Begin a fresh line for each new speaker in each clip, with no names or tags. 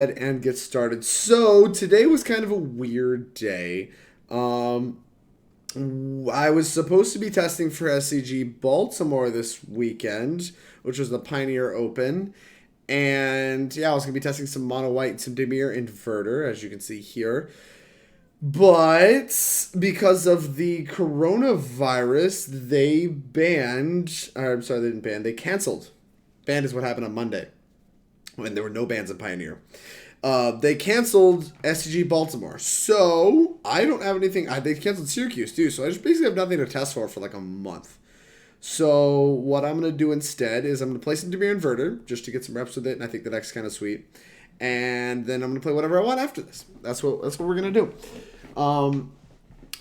And get started. So today was kind of a weird day. I was supposed to be testing for SCG Baltimore this weekend, which was the Pioneer Open. And yeah, I was going to be testing some Mono White and some Dimir Inverter, as you can see here. But because of the coronavirus, they banned, I'm sorry, they didn't ban, they canceled. Banned is what happened on Monday when there were no bans in Pioneer. They canceled SCG Baltimore. So, I don't have anything. They canceled Syracuse, too. So, I just basically have nothing to test for like a month. So, what I'm going to do instead is I'm going to play some Dimir Inverter just to get some reps with it. And I think the deck's kind of sweet. And then I'm going to play whatever I want after this. That's what we're going to do. So,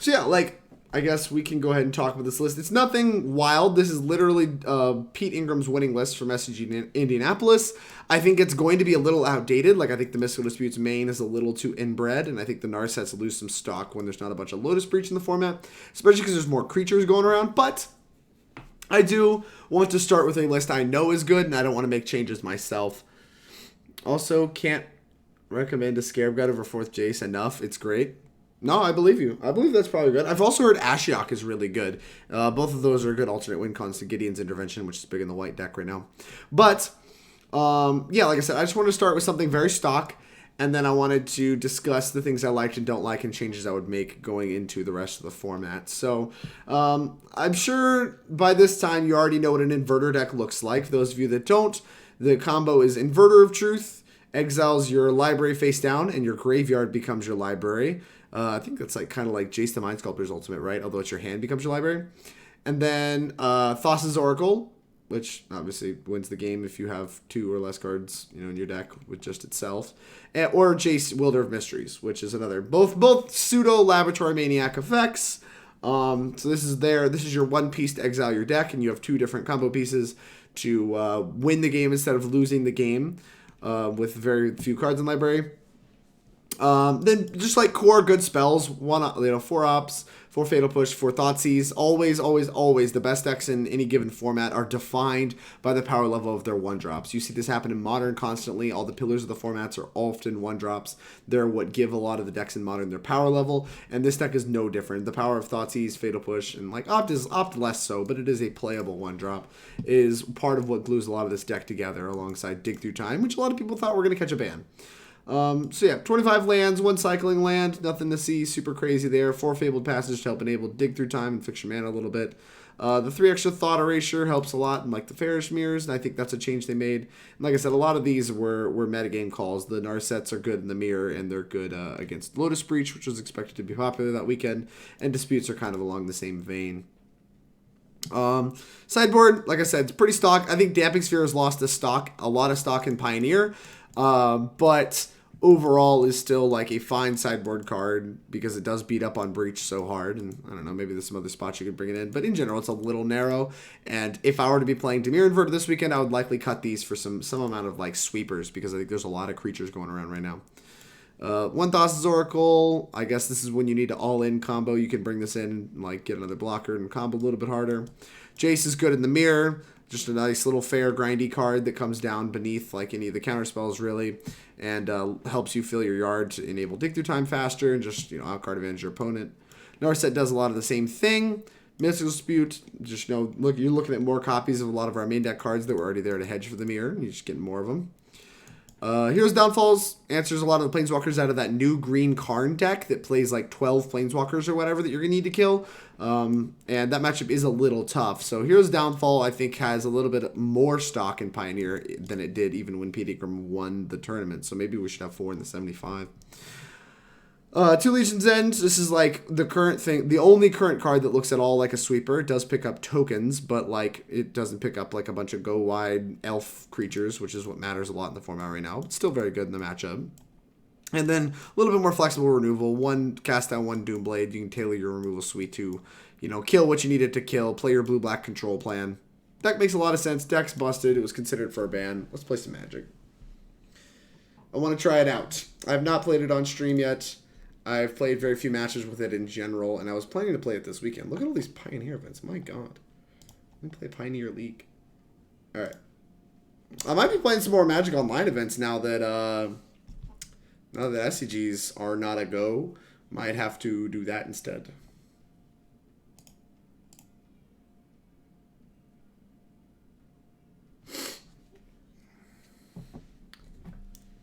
yeah, like, I guess we can go ahead and talk about this list. It's nothing wild. This is literally Pete Ingram's winning list from SCG in Indianapolis. I think it's going to be a little outdated. Like, I think the Mystical Disputes main is a little too inbred, and I think the Narsets lose some stock when there's not a bunch of Lotus Breach in the format, especially because there's more creatures going around. But I do want to start with a list I know is good, and I don't want to make changes myself. Also, can't recommend a Scarab God over 4th Jace enough. It's great. No, I believe you. I believe that's probably good. I've also heard Ashiok is really good. Both of those are good alternate win cons to Gideon's Intervention, which is big in the white deck right now. But, yeah, like I said, I just wanted to start with something very stock, and then I wanted to discuss the things I liked and don't like and changes I would make going into the rest of the format. So, I'm sure by this time you already know what an inverter deck looks like. For those of you that don't, the combo is Inverter of Truth, exiles your library face down, and your graveyard becomes your library. I think that's like kind of like Jace the Mind Sculptor's Ultimate, right? Although it's your hand becomes your library. And then Thassa's Oracle, which obviously wins the game if you have 2 or less cards, in your deck with just itself. Or Jace Wielder of Mysteries, which is another. Both pseudo laboratory maniac effects. So this is your one piece to exile your deck, and you have 2 different combo pieces to win the game instead of losing the game with very few cards in library. Then just like core good spells, 4 ops, 4 Fatal Push, 4 Thoughtseize. Always, always, always the best decks in any given format are defined by the power level of their 1-drops. You see this happen in Modern constantly. All the pillars of the formats are often 1-drops. They're what give a lot of the decks in Modern their power level, and this deck is no different. The power of Thoughtseize, Fatal Push, and like Opt less so, but it is a playable 1-drop, is part of what glues a lot of this deck together alongside Dig Through Time, which a lot of people thought were going to catch a ban. So yeah, 25 lands, 1 cycling land, nothing to see super crazy there. 4 Fabled Passage to help enable Dig Through Time and fix your mana a little bit. The 3 extra Thought Erasure helps a lot in like the Farish Mirrors, and I think that's a change they made. And like I said, a lot of these were metagame calls. The Narsets are good in the mirror, and they're good against Lotus Breach, which was expected to be popular that weekend, and Disputes are kind of along the same vein. Sideboard, like I said, it's pretty stock. I think Damping Sphere has lost a lot of stock in Pioneer, but overall is still like a fine sideboard card because it does beat up on Breach so hard, and I don't know, maybe there's some other spots you could bring it in, but in general it's a little narrow. And if I were to be playing Dimir Inverter this weekend, I would likely cut these for some amount of like sweepers because I think there's a lot of creatures going around right now. 1 Thassa's Oracle, I guess this is when you need to all-in combo. You can bring this in and like get another blocker and combo a little bit harder. Jace is good in the mirror. Just a nice little fair grindy card that comes down beneath like any of the counter spells really, and helps you fill your yard to enable Dig Through Time faster and just outcard advantage your opponent. Narset does a lot of the same thing. Mystical Dispute, just look, you're looking at more copies of a lot of our main deck cards that were already there to hedge for the mirror, and you just get more of them. Heroes Downfalls answers a lot of the Planeswalkers out of that new green Karn deck that plays like 12 Planeswalkers or whatever that you're going to need to kill. And that matchup is a little tough. So Heroes Downfall, I think, has a little bit more stock in Pioneer than it did even when Pete Ingram won the tournament. So maybe we should have 4 in the 75. 2 Legion's End, this is like the current thing, the only current card that looks at all like a sweeper. It does pick up tokens, but like it doesn't pick up like a bunch of go wide elf creatures, which is what matters a lot in the format right now. It's still very good in the matchup. And then a little bit more flexible removal. 1 cast down, 1 Doomblade. You can tailor your removal suite to, kill what you needed to kill, play your blue-black control plan. Deck makes a lot of sense. Deck's busted. It was considered for a ban. Let's play some Magic. I want to try it out. I have not played it on stream yet. I've played very few matches with it in general, and I was planning to play it this weekend. Look at all these Pioneer events. My God. Let me play Pioneer League. Alright. I might be playing some more Magic Online events now that Now that SCGs are not a go, might have to do that instead.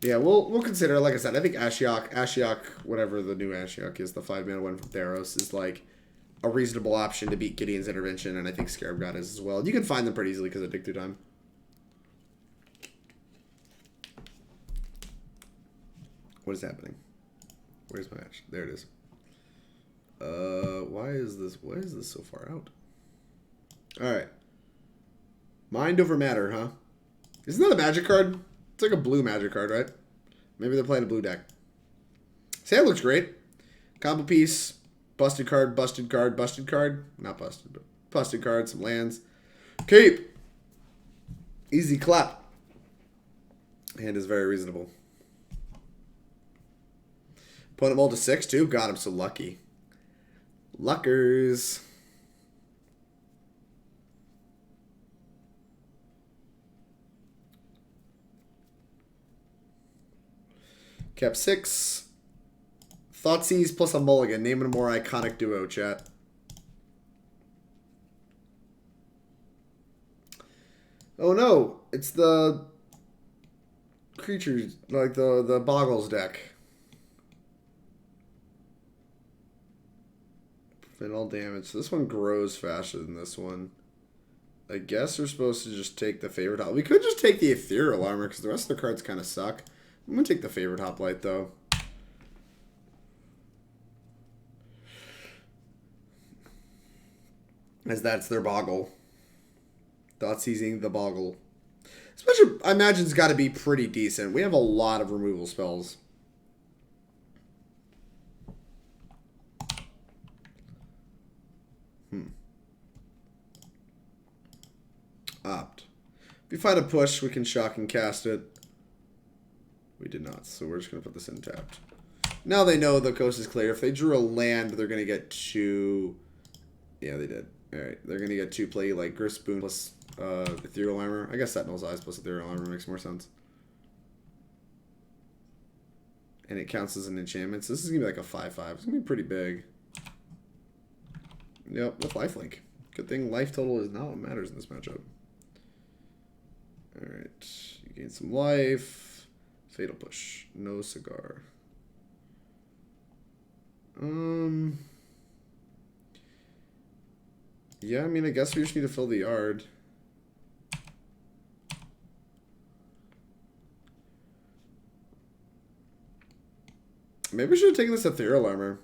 Yeah, we'll consider, like I said, I think Ashiok, whatever the new Ashiok is, the 5-mana one from Theros, is like a reasonable option to beat Gideon's Intervention, and I think Scarab God is as well. You can find them pretty easily because of Dig Through Time. What is happening? Where's my ash? There it is. Why is this so far out? Alright. Mind over matter, huh? Isn't that a magic card? It's like a blue magic card, right? Maybe they're playing a blue deck. Sand looks great. Combo piece. Busted card, busted card, busted card. Not busted, but busted card, some lands. Keep. Easy clap. Hand is very reasonable. Opponent mulled to 6 too. God, I'm so lucky. Luckers. Kept 6. Thoughtseize plus a mulligan. Name it a more iconic duo, chat. Oh no, it's the creatures, like the Boggles deck. Prevent all damage. So this one grows faster than this one. I guess we're supposed to just take the favorite hop. We could just take the Ethereal Armor because the rest of the cards kind of suck. I'm going to take the favorite hoplite though. As that's their Boggle. Thoughtseizing the Boggle. Especially, I imagine it's got to be pretty decent. We have a lot of removal spells. Opt. If we find a push, we can shock and cast it. We did not, so we're just going to put this in tapped. Now they know the coast is clear. If they drew a land, they're going to get 2... Yeah, they did. Alright, they're going to get 2 play, like, Grist Spoon plus Ethereal Armor. I guess Sentinel's Eyes plus Ethereal Armor makes more sense. And it counts as an enchantment, so this is going to be like a 5/5. It's going to be pretty big. Yep, with lifelink. Good thing life total is not what matters in this matchup. Alright, you gain some life. Fatal Push. No cigar. Yeah, I mean, I guess we just need to fill the yard. Maybe we should have taken this Ethereal Armor.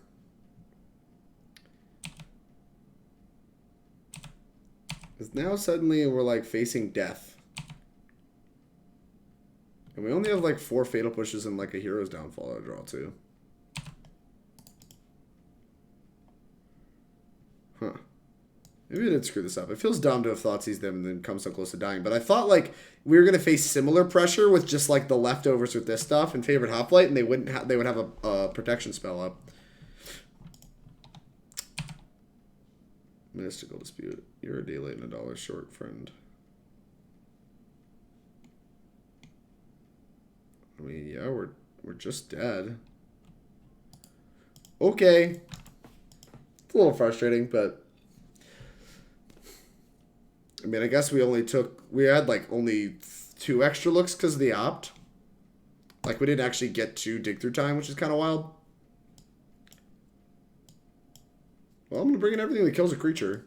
Because now suddenly we're like facing death. And we only have like 4 Fatal Pushes and like a Hero's Downfall to draw too. Huh. Maybe I did screw this up. It feels dumb to have Thoughtseized them and then come so close to dying. But I thought like we were gonna face similar pressure with just like the leftovers with this stuff and Favorite Hoplite, and they would have a protection spell up. Mystical Dispute. You're a day late and $1 short, friend. I mean, yeah, we're just dead. Okay. It's a little frustrating, but I mean, I guess we had like only 2 extra looks because of the opt. Like we didn't actually get to Dig Through Time, which is kind of wild. Well, I'm going to bring in everything that kills a creature.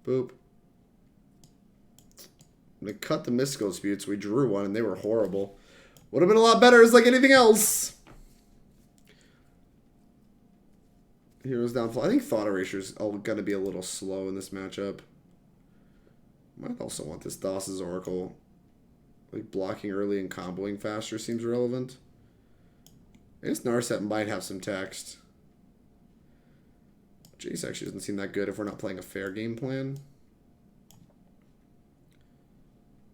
Boop. I'm going to cut the Mystical Disputes. We drew one and they were horrible. Would have been a lot better as like anything else. Hero's Downfall. I think Thought Erasure is going to be a little slow in this matchup. Might also want this Thassa's Oracle. Like blocking early and comboing faster seems relevant. I guess Narset might have some text. Jace actually doesn't seem that good if we're not playing a fair game plan.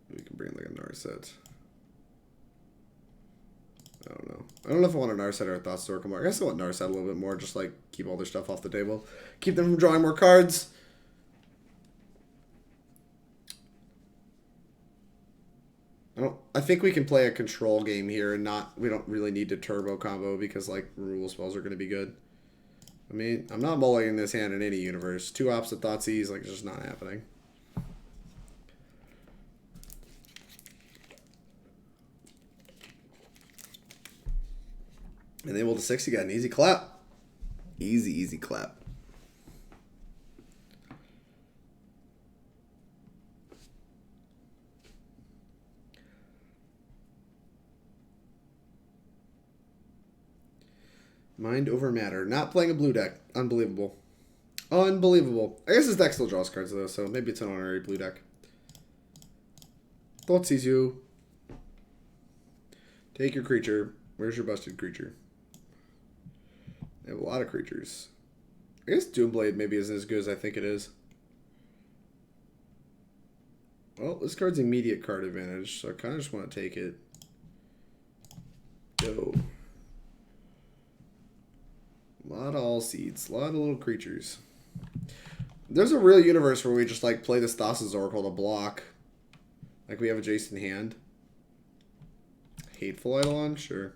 We can bring in like a Narset. I don't know. I don't know if I want a Narset or a Thoughts Oracle more. I guess I want Narset a little bit more. Just like keep all their stuff off the table. Keep them from drawing more cards. I think we can play a control game here and we don't really need to turbo combo because like removal spells are going to be good. I mean, I'm not mulling this hand in any universe. 2 opposite Thoughtseize, like, it's just not happening. And then we'll to 6, you got an easy clap. Easy clap. Mind over matter. Not playing a blue deck. Unbelievable. Unbelievable. I guess this deck still draws cards though, so maybe it's an honorary blue deck. Thoughtseize you. Take your creature. Where's your busted creature? They have a lot of creatures. I guess Doomblade maybe isn't as good as I think it is. Well, this card's immediate card advantage, so I kind of just want to take it. Go. A lot of all seeds. A lot of little creatures. There's a real universe where we just like play this Thassa's Oracle to block. Like we have a Jace in hand. Hateful Eidolon? Sure.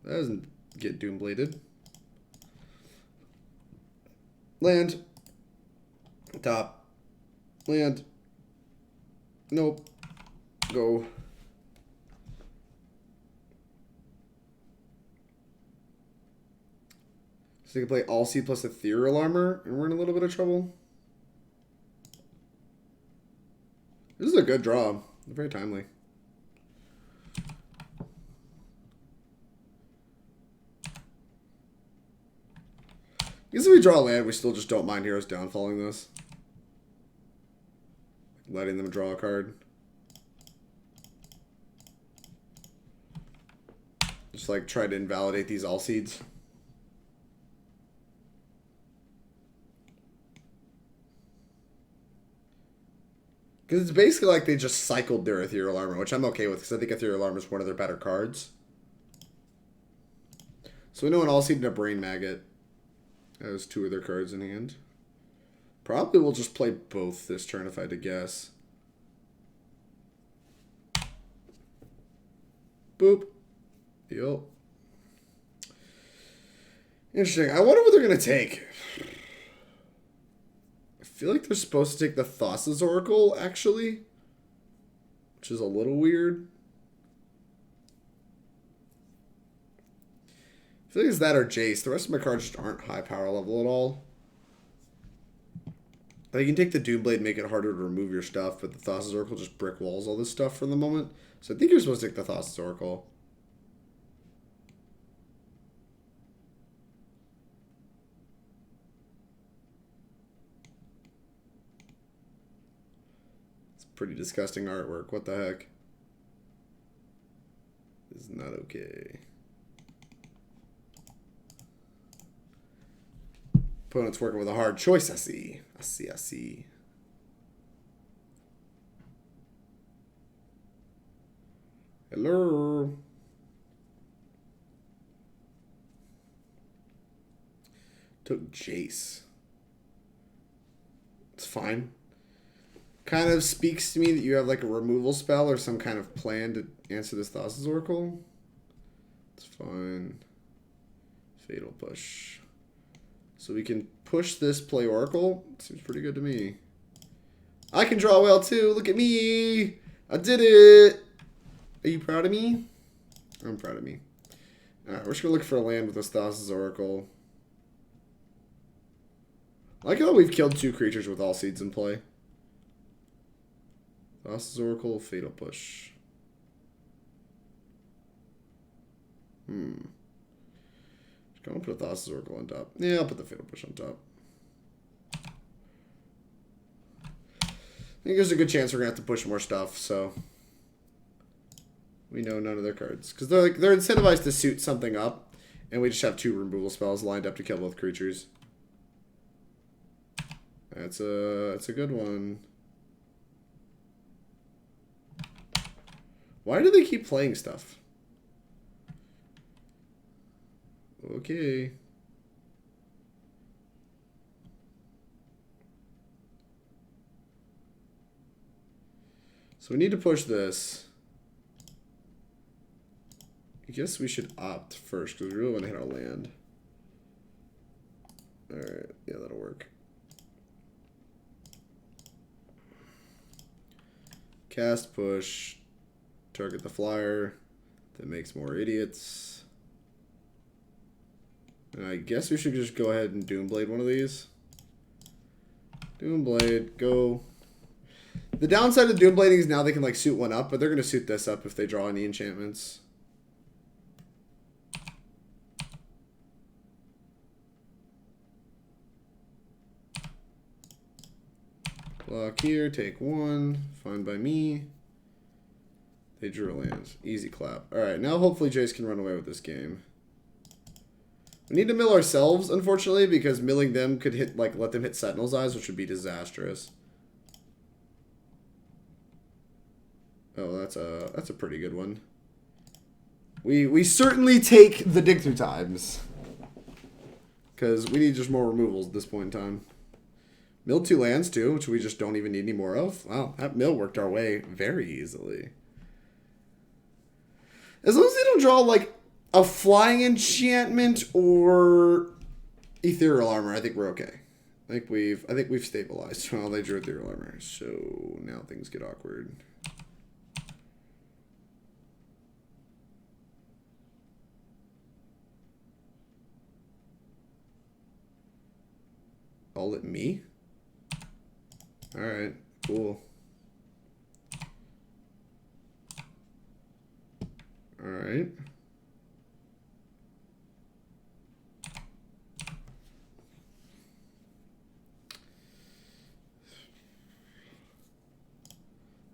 That doesn't get Doombladed. Land. Top. Land. Nope. Go. So you can play All Seed plus Ethereal Armor, and we're in a little bit of trouble. This is a good draw. Very timely. I guess if we draw a land, we still just don't mind Heroes downfalling this. Letting them draw a card. Just like try to invalidate these All Seeds. Because it's basically like they just cycled their Ethereal Armor, which I'm okay with, because I think Ethereal Armor is one of their better cards. So we know an All-Seed and a Brain Maggot has 2 of their cards in hand. Probably we'll just play both this turn if I had to guess. Boop. Yep. Interesting. I wonder what they're going to take. I feel like they're supposed to take the Thassa's Oracle, actually. Which is a little weird. I feel like it's that or Jace. The rest of my cards just aren't high power level at all. Like, you can take the Doomblade, make it harder to remove your stuff, but the Thassa's Oracle just brick walls all this stuff for the moment. So I think you're supposed to take the Thassa's Oracle. Pretty disgusting artwork. What the heck? This is not okay. Opponent's working with a hard choice, I see. I see. Hello. Took Jace. It's fine. Kind of speaks to me that you have like a removal spell or some kind of plan to answer this Thassa's Oracle. It's fine. Fatal push. So we can push this, play Oracle. Seems pretty good to me. I can draw well too. Look at me. I did it. Are you proud of me? I'm proud of me. Alright, we're just going to look for a land with this Thassa's Oracle. I like how we've killed 2 creatures with all seeds in play. Thassa's Oracle, Fatal Push. Just gonna put a Thassa's Oracle on top. Yeah, I'll put the Fatal Push on top. I think there's a good chance we're gonna have to push more stuff, so we know none of their cards. Because they're incentivized to suit something up, and we just have 2 removal spells lined up to kill both creatures. That's a good one. Why do they keep playing stuff? Okay. So we need to push this. I guess we should opt first because we really want to hit our land. Alright, yeah, that'll work. Cast, push, target the flyer. That makes more idiots. And I guess we should just go ahead and Doomblade one of these. Doomblade, go. The downside of Doomblading is now they can like suit one up, but they're going to suit this up if they draw any enchantments. Block here, take one. Fine by me. They drew a land. Easy clap. Alright, now hopefully Jace can run away with this game. We need to mill ourselves, unfortunately, because milling them could hit, like, let them hit Sentinel's Eyes, which would be disastrous. Oh, that's a pretty good one. We certainly take the dig through times. Because we need just more removals at this point in time. Mill 2 lands, too, which we just don't even need any more of. Wow, that mill worked our way very easily. As long as they don't draw, like, a flying enchantment or ethereal armor, I think we're okay. I think we've stabilized. Well, they drew ethereal armor, so now things get awkward. All at me? Alright, cool. Alright.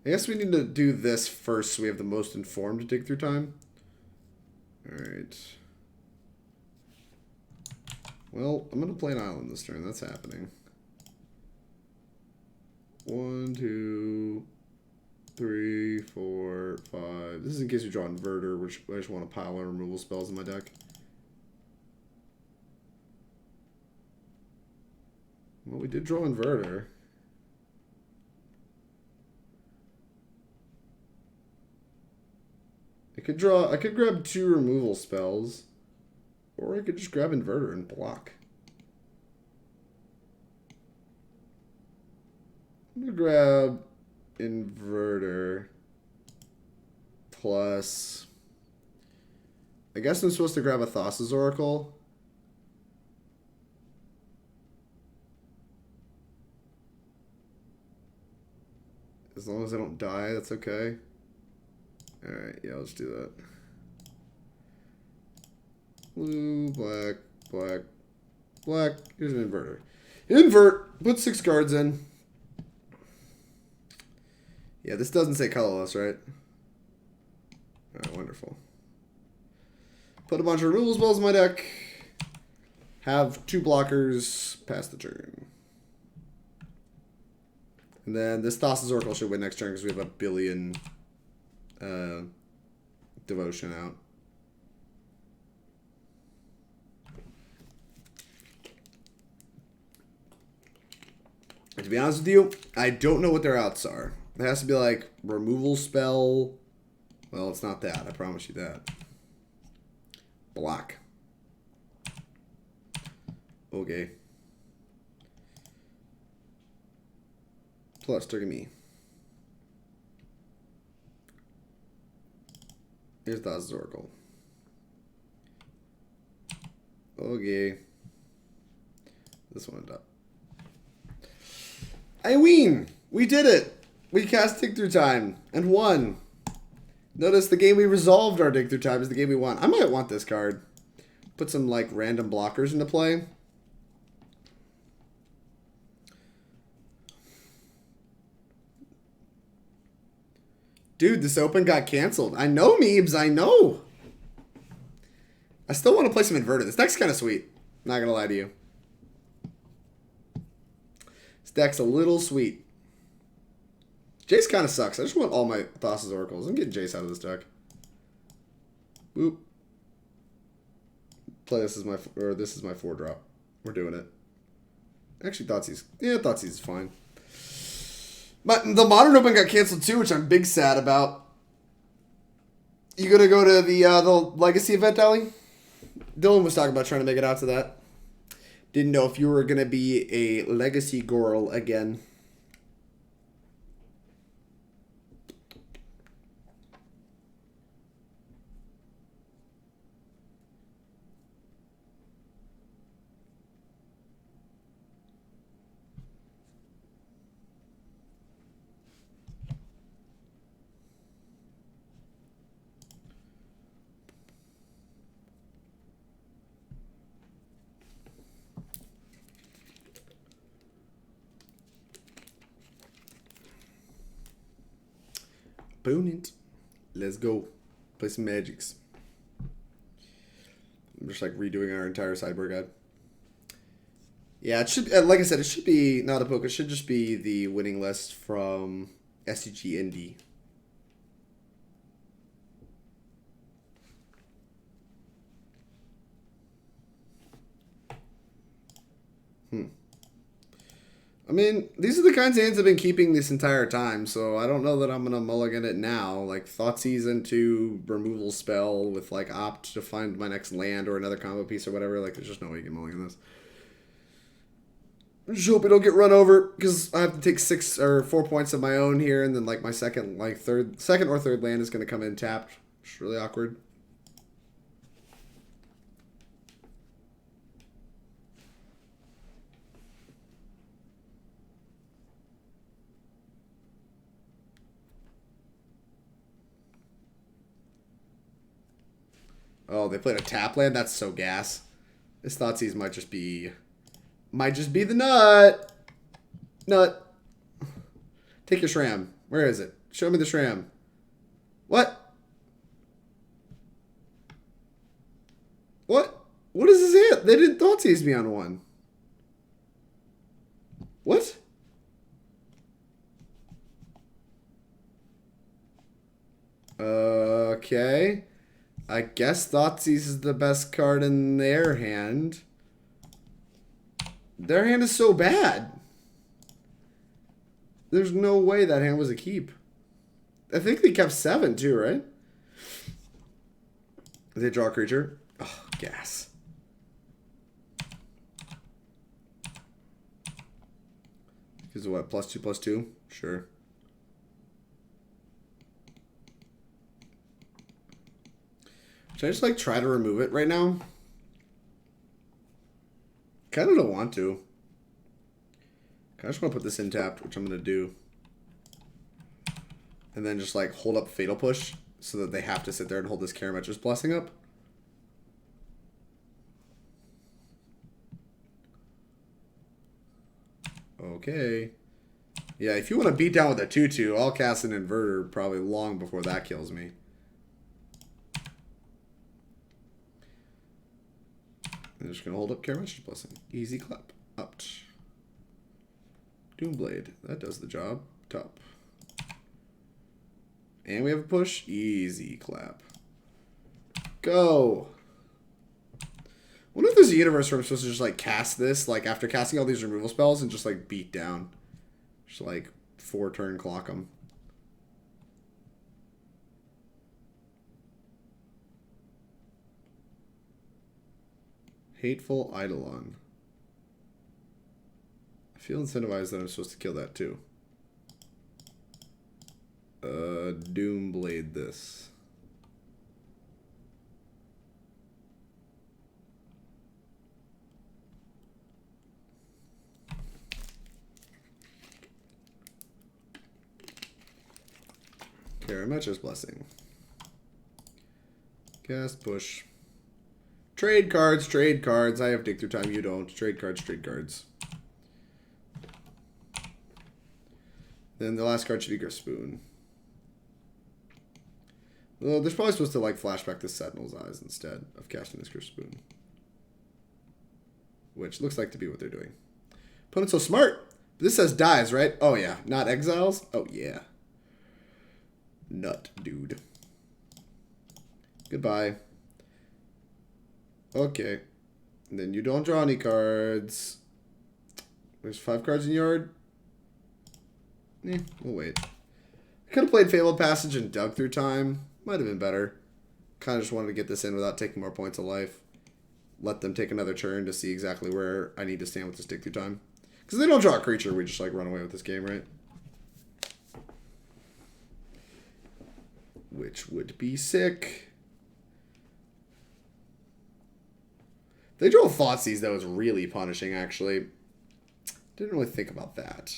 I guess we need to do this first so we have the most informed dig through time. Alright. Well, I'm going to play an island this turn. That's happening. 1, 2, 3, 4, 5. This is in case you draw Inverter, which I just want a pile of removal spells in my deck. Well, we did draw Inverter. I could grab 2 removal spells, or I could just grab Inverter and block. I'm gonna grab Inverter plus. I guess I'm supposed to grab a Thassa's Oracle. As long as I don't die, that's okay. Alright, yeah, let's do that. Blue, black, black, black. Here's an Inverter. Invert! Put 6 cards in. Yeah, this doesn't say colorless, right? Alright, wonderful. Put a bunch of removal spells in my deck. Have 2 blockers. Pass the turn. And then this Thassa's Oracle should win next turn because we have a billion devotion out. And to be honest with you, I don't know what their outs are. It has to be like removal spell. Well, it's not that. I promise you that. Block. Okay. Plus, target me. Here's Thassa's Oracle. Okay. This one up. I win! We did it! We cast Dig Through Time and won. Notice the game we resolved our Dig Through Time is the game we won. I might want this card. Put some like random blockers into play. Dude, this open got canceled. I know, Meebs, I know. I still want to play some Inverter. This deck's kind of sweet. Not going to lie to you. This deck's a little sweet. Jace kind of sucks. I just want all my Thassa's Oracles. I'm getting Jace out of this deck. Boop. Play this as my, or this is my 4-drop. We're doing it. Actually, Thoughtseize. Yeah, Thoughtseize is fine. But the Modern Open got canceled too, which I'm big sad about. You gonna go to the Legacy event, Ellie? Dylan was talking about trying to make it out to that. Didn't know if you were gonna be a Legacy girl again. Opponent. Let's go. Play some magics. I'm just like redoing our entire sideboard guide. Yeah, it should, like I said, it should be not a book. It should just be the winning list from SCGINDY. I mean, these are the kinds of hands I've been keeping this entire time, so I don't know that I'm going to mulligan it now. Like, Thoughtseize into removal spell with, like, opt to find my next land or another combo piece or whatever. Like, there's just no way you can mulligan this. I just hope I don't get run over, because I have to take 6 or 4 points of my own here, and then, like, my second or third land is going to come in tapped. It's really awkward. Oh, they played a tap land? That's so gas. This Thoughtseize might just be the nut. Nut. Take your Shram. Where is it? Show me the Shram. What? What? What is this hand? They didn't Thoughtseize me on one. What? Okay. I guess Thoughtseize is the best card in their hand. Their hand is so bad. There's no way that hand was a keep. I think they kept 7 too, right? Did they draw a creature? Oh, gas. Because what? +2/+2? Sure. Should I just like try to remove it right now? Kind of don't want to. I just want to put this in tapped, which I'm going to do. And then just like hold up Fatal Push so that they have to sit there and hold this Karametra's Blessing up. Okay. Yeah, if you want to beat down with a 2/2, I'll cast an Inverter probably long before that kills me. I'm just going to hold up Karametra's Blessing. Easy clap. Up. Doomblade. That does the job. Top. And we have a push. Easy clap. Go. I wonder if there's a universe where I'm supposed to just like cast this, like after casting all these removal spells and just like beat down. Just like 4-turn clock them. Hateful Eidolon. I feel incentivized that I'm supposed to kill that too. Doomblade this. Karametra's Blessing. Cast push. Trade cards, trade cards. I have dig through time, you don't. Trade cards, trade cards. Then the last card should be Griff Spoon. Well, they're probably supposed to like flashback the Sentinel's Eyes instead of casting this Griff Spoon. Which looks like to be what they're doing. Opponent's so smart. This says dies, right? Oh yeah. Not exiles? Oh yeah. Nut, dude. Goodbye. Okay. And then you don't draw any cards. There's 5 cards in your yard. We'll wait. Could have played Fabled Passage and dug through time. Might have been better. Kind of just wanted to get this in without taking more points of life. Let them take another turn to see exactly where I need to stand with this dig through time. Because they don't draw a creature, we just like run away with this game, right? Which would be sick. They draw Thoughtseize, that was really punishing, actually. Didn't really think about that.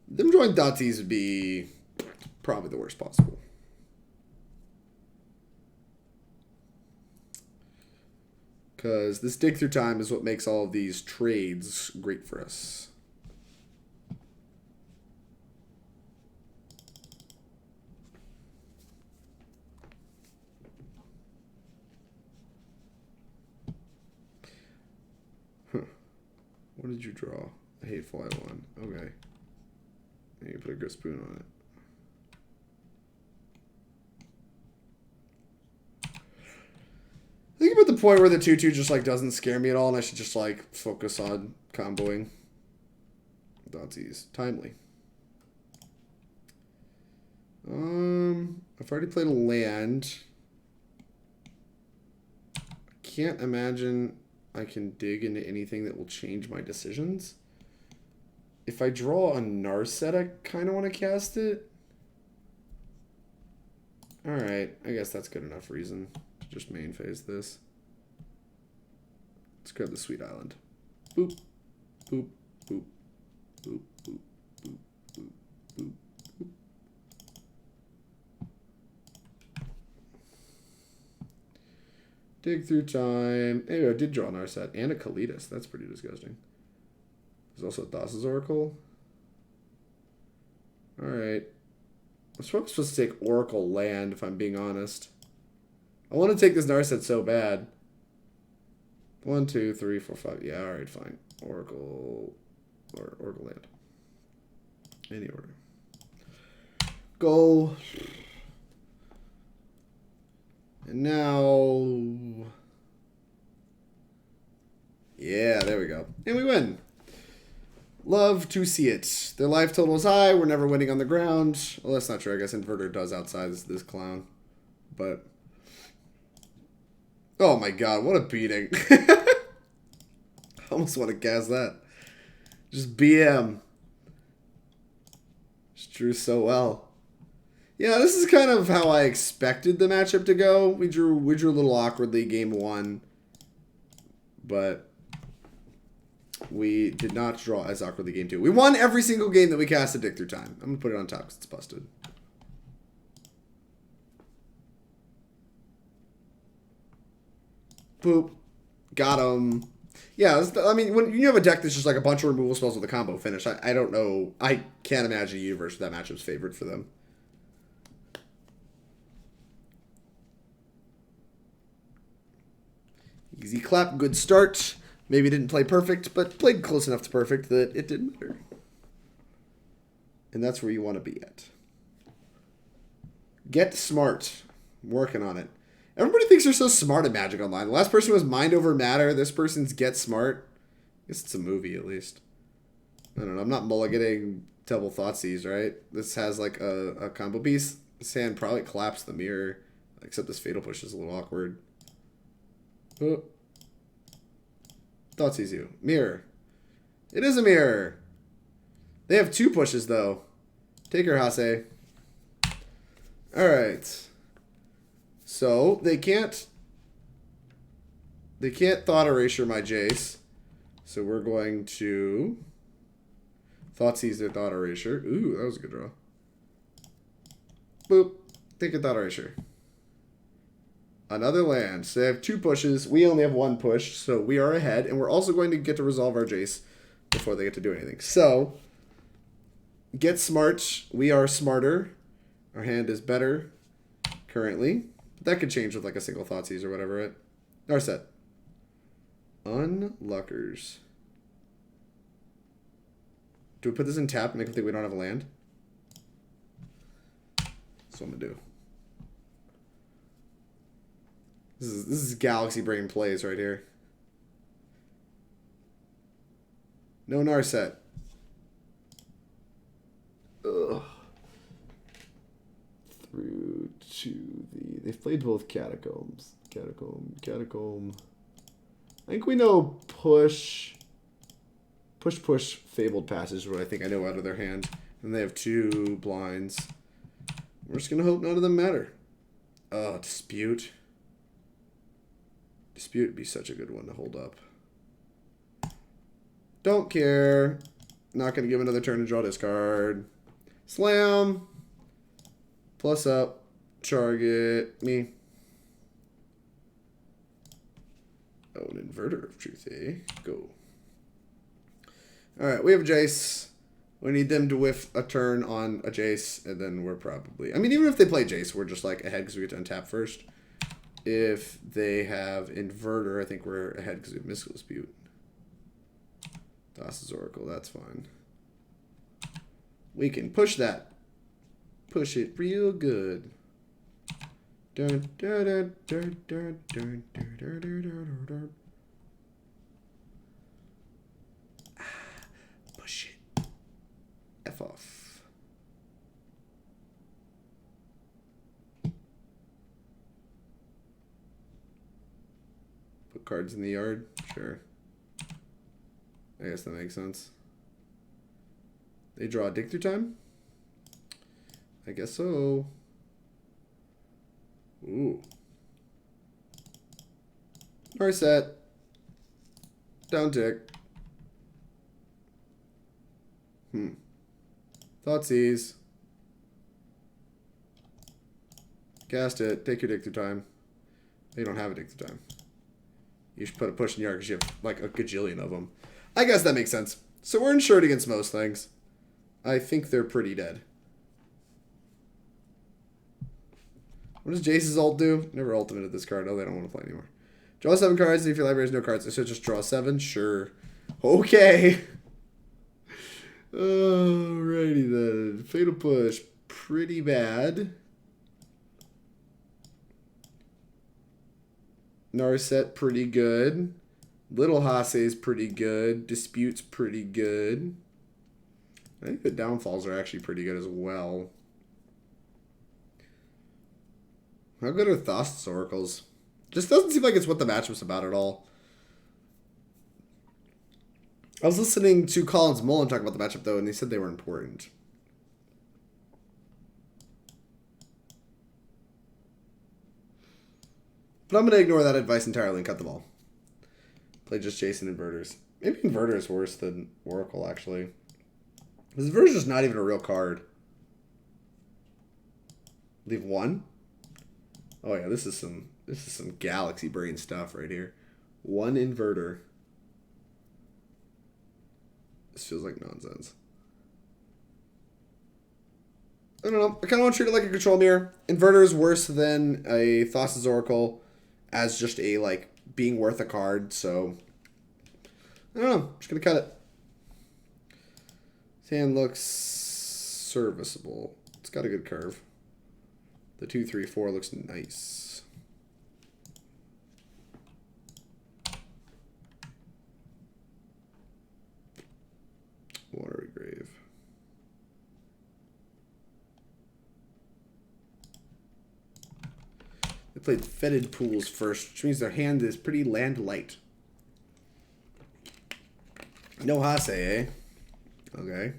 Them drawing Thoughtseize would be probably the worst possible. Because this dig through time is what makes all of these trades great for us. Huh. What did you draw? A Hateful Eye one. Okay. And you put a good spoon on it. I think I'm at the point where the 2/2 just like doesn't scare me at all, and I should just like focus on comboing. Thoughtseize. Timely. I've already played a land. I can't imagine I can dig into anything that will change my decisions. If I draw a Narset, I kind of want to cast it. Alright, I guess that's good enough reason. Just main phase this. Let's grab the Sweet Island. Boop, boop, boop, boop, boop, boop, boop, boop, boop. Dig through time. Hey, I did draw an Narset and a Kalitas. That's pretty disgusting. There's also a Thassa's Oracle. Alright. I'm supposed to take Oracle land, if I'm being honest. I want to take this Narset so bad. 1, 2, 3, 4, 5. Yeah, alright, fine. Oracle. Or Oracle land. Any order. Go. And now. Yeah, there we go. And we win. Love to see it. Their life total is high. We're never winning on the ground. Well, that's not true. I guess Inverter does outside this clown. But. Oh my god, what a beating. I almost want to cast that. Just BM. Just drew so well. Yeah, this is kind of how I expected the matchup to go. We drew a little awkwardly game 1. But we did not draw as awkwardly game 2. We won every single game that we cast a dig through time. I'm going to put it on top because it's busted. Boop. Got him. Yeah, I mean, when you have a deck that's just like a bunch of removal spells with a combo finish, I don't know. I can't imagine a universe where that matchup's favored for them. Easy clap, good start. Maybe didn't play perfect, but played close enough to perfect that it didn't matter. And that's where you want to be at. Get smart. I'm working on it. Everybody thinks they're so smart at Magic Online. The last person was Mind Over Matter. This person's Get Smart. I guess it's a movie, at least. I don't know. I'm not mulliganing double Thoughtseize, right? This has, like, a combo piece. This hand probably collapsed the mirror. Except this Fatal Push is a little awkward. Oh. Thoughtseize you. Mirror. It is a mirror. They have 2 pushes, though. Take her, Hase. Alright. So, they can't Thought Erasure my Jace. So we're going to Thoughtseize their Thought Erasure. Ooh, that was a good draw. Boop. Take a Thought Erasure. Another land. So they have 2 pushes. We only have 1 push, so we are ahead. And we're also going to get to resolve our Jace before they get to do anything. So, get smart. We are smarter. Our hand is better currently. That could change with like a single Thoughtseize or whatever, right? Narset. Unluckers. Do we put this in tap and make them think we don't have a land? That's what I'm going to do. This is Galaxy Brain plays right here. No Narset. to the... They've played both Catacombs. Catacomb. I think we know push, Fabled Passage, what I think I know out of their hand. And they have 2 blinds. We're just going to hope none of them matter. Oh, Dispute. Dispute would be such a good one to hold up. Don't care. Not going to give another turn to draw discard. Slam. Plus up. Target me. Oh, an Inverter of Truth, eh? Go. Alright, we have a Jace. We need them to whiff a turn on a Jace, and then we're probably... I mean, even if they play Jace, we're just, like, ahead because we get to untap first. If they have Inverter, I think we're ahead because we have Mystical Dispute. Thassa's Oracle, that's fine. We can push that. Push it real good. Dun, dun, dun, dun, dun, dun, dun, dun, dun, dun, dun. Push it. F off. Put cards in the yard? Sure. I guess that makes sense. They draw a dig through time? I guess so. Ooh. Narset. Down tick. Thoughtseize. Cast it. Take your dig through time. You don't have a dig through time. You should put a push in the yard because you have like a gajillion of them. I guess that makes sense. So we're insured against most things. I think they're pretty dead. What does Jace's ult do? Never ultimated this card. Oh, they don't want to play anymore. Draw 7 cards, and if your library has no cards, I should just draw 7? Sure. Okay. Alrighty then. Fatal Push. Pretty bad. Narset, pretty good. Little Hasse's pretty good. Dispute's pretty good. I think the downfalls are actually pretty good as well. How good are Thassa's Oracles? Just doesn't seem like it's what the matchup's about at all. I was listening to Collins Mullen talk about the matchup, though, and he said they were important. But I'm going to ignore that advice entirely and cut them all. Play just Jace and Inverters. Maybe Inverter is worse than Oracle, actually. Because Inverter's just not even a real card. Leave 1? Oh yeah, this is some galaxy brain stuff right here. 1 Inverter. This feels like nonsense. I don't know. I kind of want to treat it like a control mirror. Inverter is worse than a Thassa's Oracle as just a, like, being worth a card, so... I don't know. I'm just going to cut it. This hand looks serviceable. It's got a good curve. The 2, 3, 4 looks nice. Watery Grave. They played Fetid Pools first, which means their hand is pretty land light. No Hasse, eh? Okay.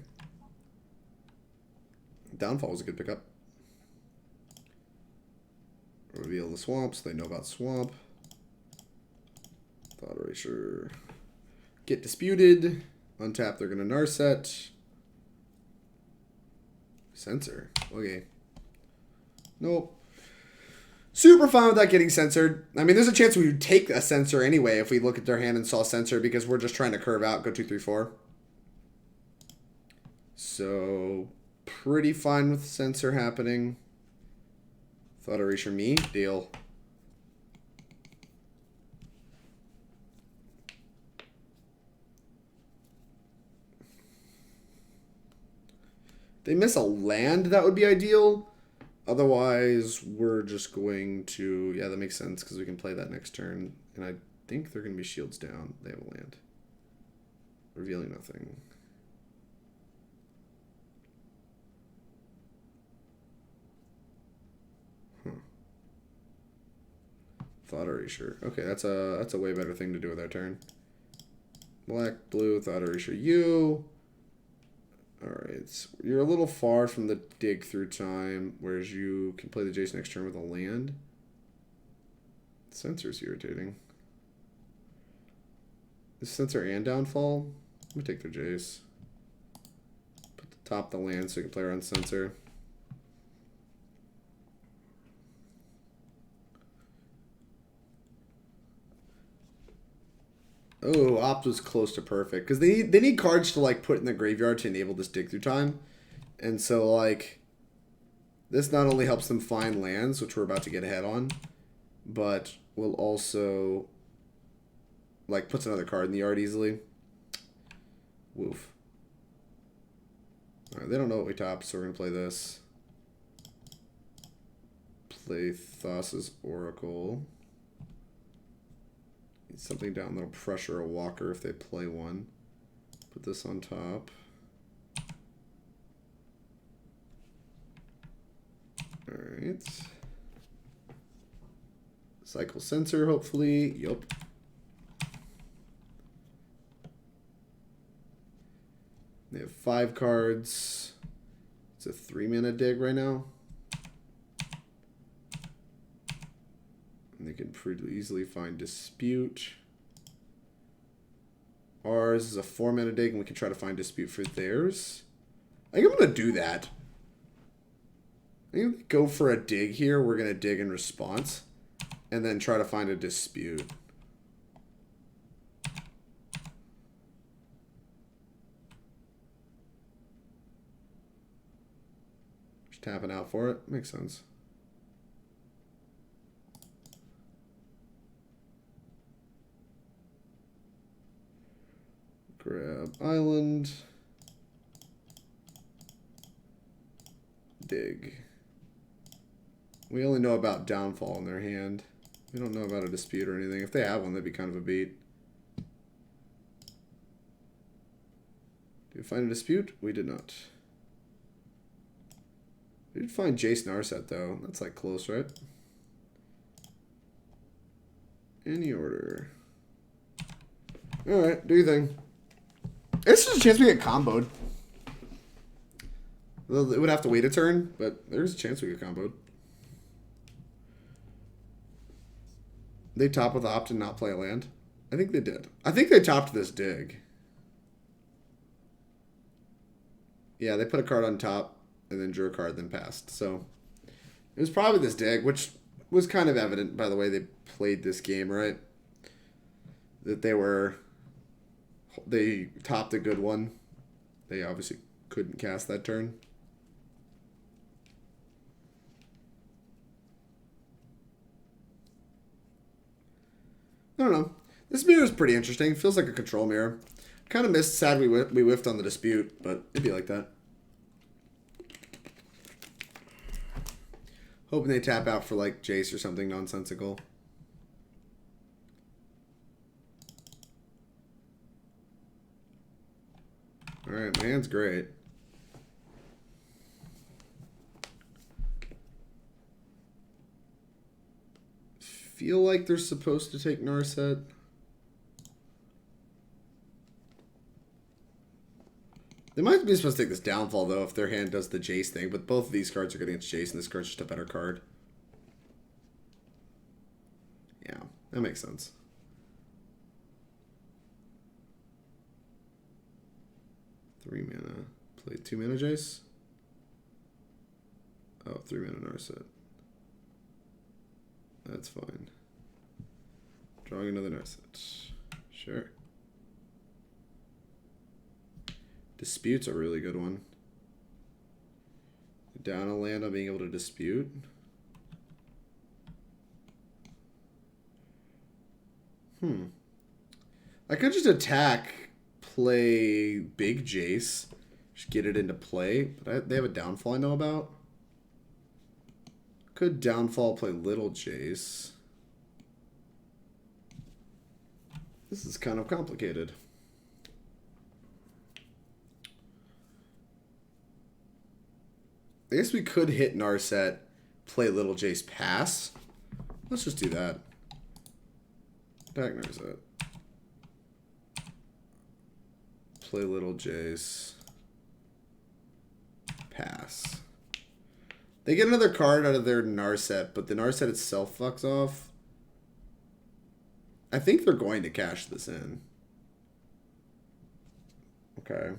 Downfall was a good pickup. Reveal the swamps. They know about swamp. Thought Erasure. Get disputed. Untap. They're gonna Narset. Censor. Okay. Nope. Super fine with that getting censored. I mean, there's a chance we would take a censor anyway if we look at their hand and saw censor because we're just trying to curve out. Go 2, 3, 4. So pretty fine with censor happening. Thought Erasure me. Deal. They miss a land, that would be ideal. Otherwise, we're just going to... Yeah, that makes sense because we can play that next turn. And I think they're going to be shields down. They have a land. Revealing nothing. Huh. Thought Erasure. Okay, that's a way better thing to do with our turn. Black, blue, Thought Erasure. You. Alright, you're a little far from the dig through time, whereas you can play the Jace next turn with a land. Sensor's irritating. Is Sensor and Downfall? Let me take the Jace. Put the top the land so you can play around Sensor. Oh, Opt was close to perfect. Because they need cards to, like, put in the graveyard to enable this dig through time. And so, like, this not only helps them find lands, which we're about to get ahead on, but will also, like, puts another card in the yard easily. Woof. Alright, they don't know what we top, so we're going to play this. Play Thassa's Oracle. Something down that'll pressure a walker if they play one. Put this on top. Alright. Cycle Sensor, hopefully. Yup. They have 5 cards. It's a 3-mana dig right now. And they can pretty easily find Dispute. Ours is a 4-mana dig, and we can try to find Dispute for theirs. I think I'm going to do that. I'm going to go for a dig here. We're going to dig in response. And then try to find a Dispute. Just tapping out for it. Makes sense. Grab Island. Dig. We only know about Downfall in their hand. We don't know about a Dispute or anything. If they have one, that'd be kind of a beat. Did we find a Dispute? We did not. We did find Jace Narset, though. That's, like, close, right? Any order. Alright, do your thing. There's just a chance we get comboed. It would have to wait a turn, but there's a chance we get comboed. They top with Opt and not play a land? I think they did. I think they topped this dig. Yeah, they put a card on top and then drew a card, then passed. So it was probably this dig, which was kind of evident by the way they played this game, right? That they topped a good one. They obviously couldn't cast that turn. I don't know. This mirror is pretty interesting. Feels like a control mirror. Kind of missed. Sad we whiffed on the Dispute, but it'd be like that. Hoping they tap out for like Jace or something nonsensical. Alright, my hand's great. Feel like they're supposed to take Narset. They might be supposed to take this Downfall, though, if their hand does the Jace thing, but both of these cards are good against Jace, and this card's just a better card. Yeah, that makes sense. Three mana. Play 2 mana Jace. Oh, 3 mana Narset. That's fine. Drawing another Narset. Sure. Dispute's a really good one. Down a land on being able to dispute. I could just attack, play big Jace, just get it into play. But they have a Downfall I know about. Could Downfall, play little Jace. This is kind of complicated. I guess we could hit Narset, play little Jace, pass. Let's just do that. Back Narset. Play little Jace. Pass. They get another card out of their Narset, but the Narset itself fucks off. I think they're going to cash this in. Okay.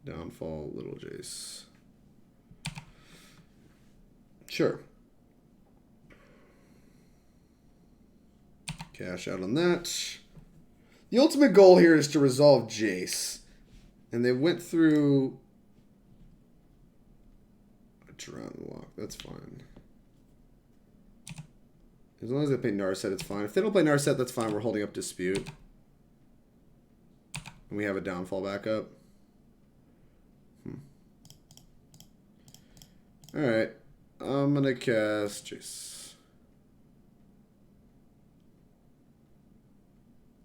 Downfall, little Jace. Sure. Cash out on that. The ultimate goal here is to resolve Jace. And they went through a Drowned Lock. That's fine. As long as they play Narset, it's fine. If they don't play Narset, that's fine. We're holding up Dispute. And we have a Downfall backup. Alright. I'm going to cast Jace.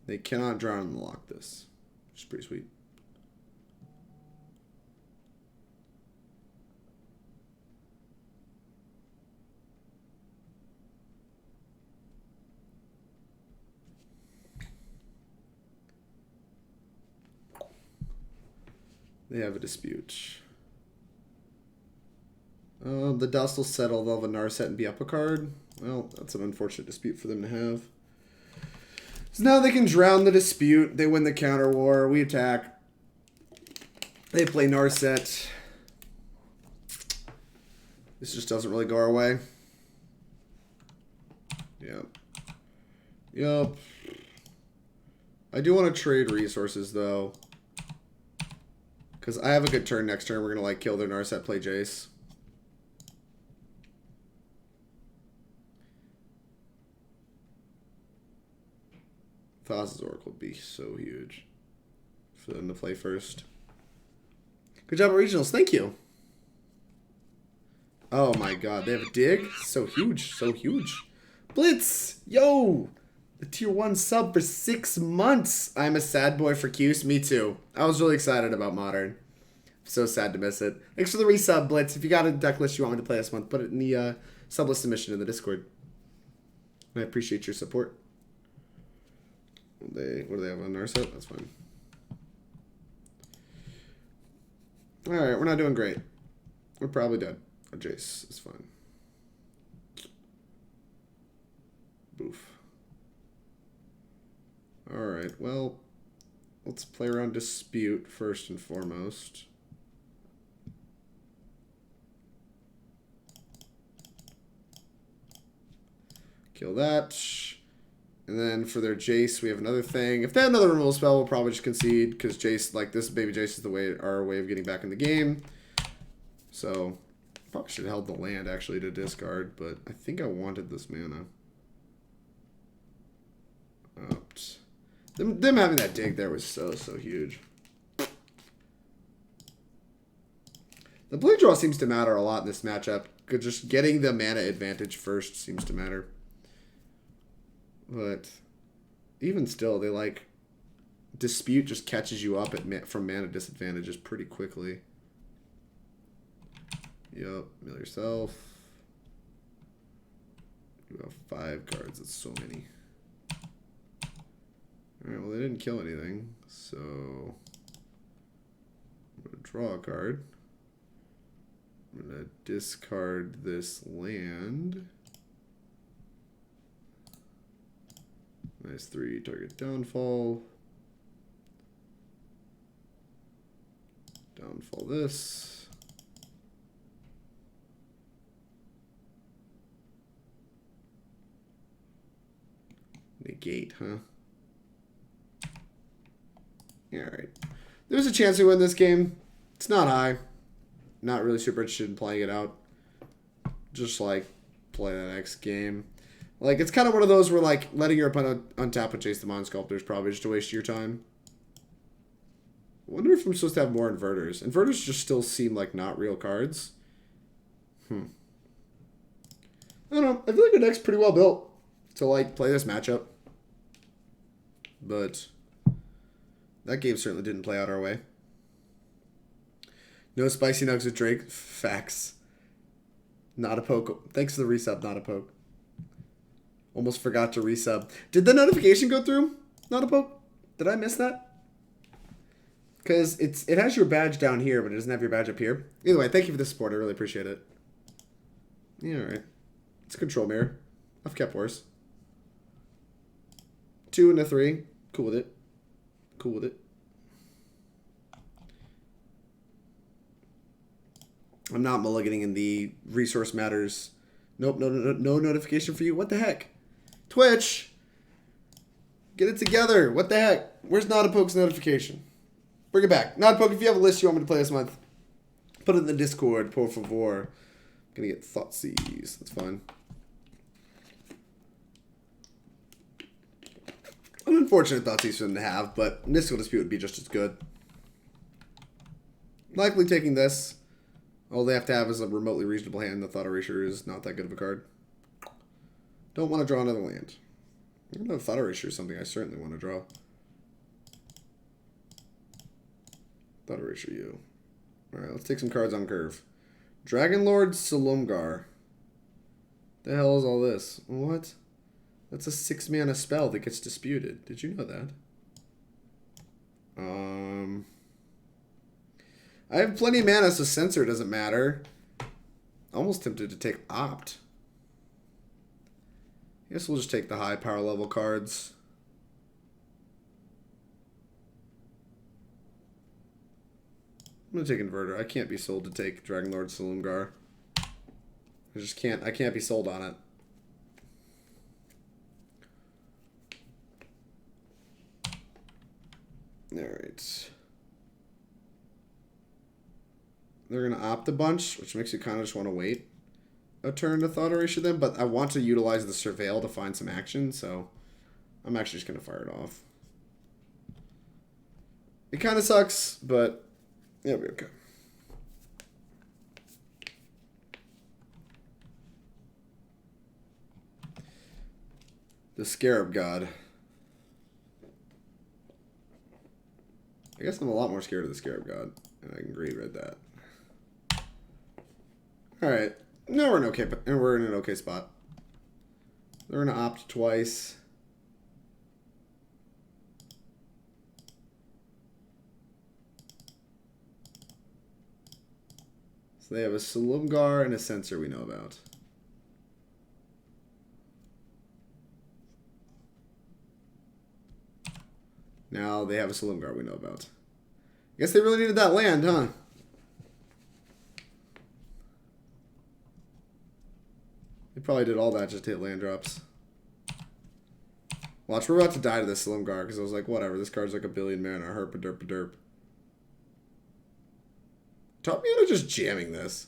They cannot Drowned Lock this. Which is pretty sweet. They have a Dispute. The dust will settle. They'll have a Narset and be up a card. Well, that's an unfortunate dispute for them to have. So now they can drown the dispute. They win the counter war. We attack. They play Narset. This just doesn't really go our way. Yep. Yep. I do want to trade resources, though. Because I have a good turn next turn. We're going to, like, kill their Narset, play Jace. Thassa's Oracle would be so huge for them to play first. Good job at regionals. Thank you. Oh my god, they have a dig? So huge. So huge. Blitz! Yo! The tier 1 sub for 6 months. I'm a sad boy for Qs. Me too. I was really excited about Modern. So sad to miss it. Thanks for the resub, Blitz. If you got a deck list you want me to play this month, put it in the sub list submission in the Discord. I appreciate your support. What do they have on Narset? That's fine. Alright, we're not doing great. We're probably dead. A Jace is fine. Boof. Alright, well, let's play around Dispute first and foremost. Kill that. And then for their Jace, we have another thing. If they have another removal spell, we'll probably just concede because Jace, like this baby Jace, is our way of getting back in the game. So probably should have held the land actually to discard, but I think I wanted this mana. Oops. Them having that dig there was so huge. The blue draw seems to matter a lot in this matchup because just getting the mana advantage first seems to matter. But even still, they like Dispute just catches you up from mana disadvantages pretty quickly. Yup, mill yourself. You have 5 cards. That's so many. Alright, well, they didn't kill anything, so I'm going to draw a card. I'm going to discard this land. Nice 3, target downfall. Downfall this. Negate, huh? Alright. There's a chance we win this game. It's not high. Not really super interested in playing it out. Just like play the next game. Like, it's kind of one of those where, like, letting your opponent untap and chase the Mind Sculptor is probably just a waste of your time. I wonder if I'm supposed to have more Inverters. Inverters just still seem like not real cards. I don't know. I feel like our deck's pretty well built to, like, play this matchup. But that game certainly didn't play out our way. No spicy nugs with Drake. Facts. Not a poke. Thanks for the resub, not a poke. Almost forgot to resub. Did the notification go through? Not a poke? Did I miss that? Because it has your badge down here, but it doesn't have your badge up here. Either way, thank you for the support. I really appreciate it. Yeah, alright. It's a control mirror. I've kept worse. 2 and a 3. Cool with it. Cool with it. I'm not mulliganing in the resource matters. Nope, no notification for you. What the heck? Twitch! Get it together. What the heck? Where's Not a Poke's notification? Bring it back. Not a Poke, if you have a list you want me to play this month, put it in the Discord, por favor. I'm gonna get Thoughtseize. That's fine. An unfortunate Thoughtseize for them to have, but Mystical Dispute would be just as good. Likely taking this. All they have to have is a remotely reasonable hand. The Thought Erasure is not that good of a card. Don't want to draw another land. I don't know if Thought Erasure is something I certainly want to draw. Thought Erasure you. Alright, let's take some cards on curve. Dragonlord Silumgar. The hell is all this? What? That's a 6-mana spell that gets disputed. Did you know that? I have plenty of mana, so Censor doesn't matter. Almost tempted to take Opt. I guess we'll just take the high power level cards. I'm gonna take Inverter. I can't be sold to take Dragonlord Silumgar. I just can't. I can't be sold on it. Alright. They're going to opt a bunch, which makes you kind of just want to wait a turn to Thought Erasure them, but I want to utilize the Surveil to find some action, so I'm actually just going to fire it off. It kind of sucks, but it'll be okay. The Scarab God. I guess I'm a lot more scared of the Scarab God, and I can read that. Alright, now we're in an okay spot. They're gonna opt twice. So they have a Silumgar and a Censor we know about. Now they have a Silumgar we know about. I guess they really needed that land, huh? They probably did all that just to hit land drops. Watch, we're about to die to this Silumgar because I was like, whatever, this card's like a billion mana. Herp a derp a derp. Taught me into just jamming this.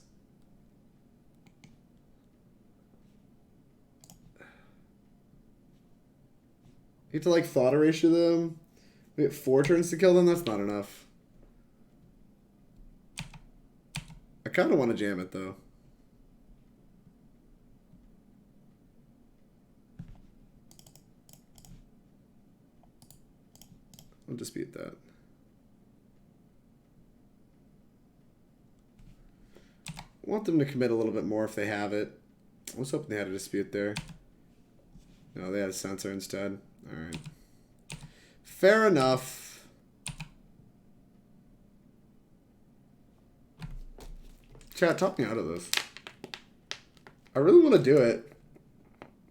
You have to like Thought Erasure them. We get 4 turns to kill them? That's not enough. I kind of want to jam it, though. I'll dispute that. I want them to commit a little bit more if they have it. I was hoping they had a dispute there. No, they had a Censor instead. Alright. Fair enough. Chat, talk me out of this. I really want to do it.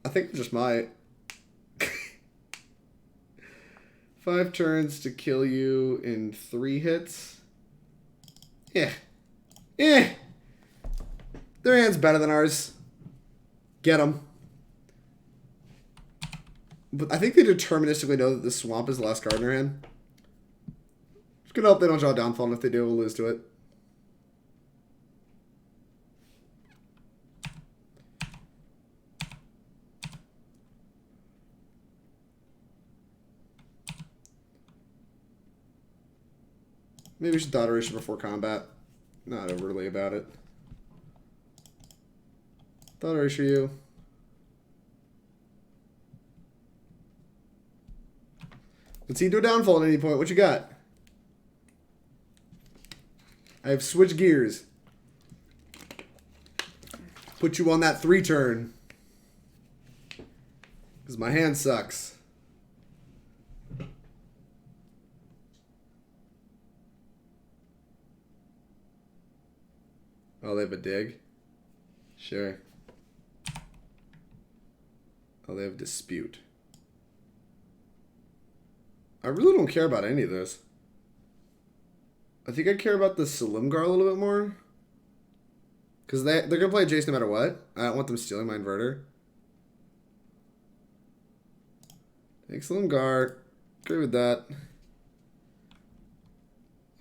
I think I just might. 5 turns to kill you in 3 hits. Yeah. Eh. Their hand's better than ours. Get them. But I think they deterministically know that the Swamp is the last card in their hand. Just gonna hope they don't draw Downfall, and if they do, we'll lose to it. Maybe we should Thought Erasure before combat. Not overly about it. Thought Erasure you. Let's see, do a Downfall at any point. What you got? I have switched gears. Put you on that 3 turn. Because my hand sucks. Oh, they have a dig? Sure. Oh, they have dispute. I really don't care about any of this. I think I care about the Salimgar a little bit more. Because they're going to play Jace no matter what. I don't want them stealing my inverter. Take Salimgar. Agree with that.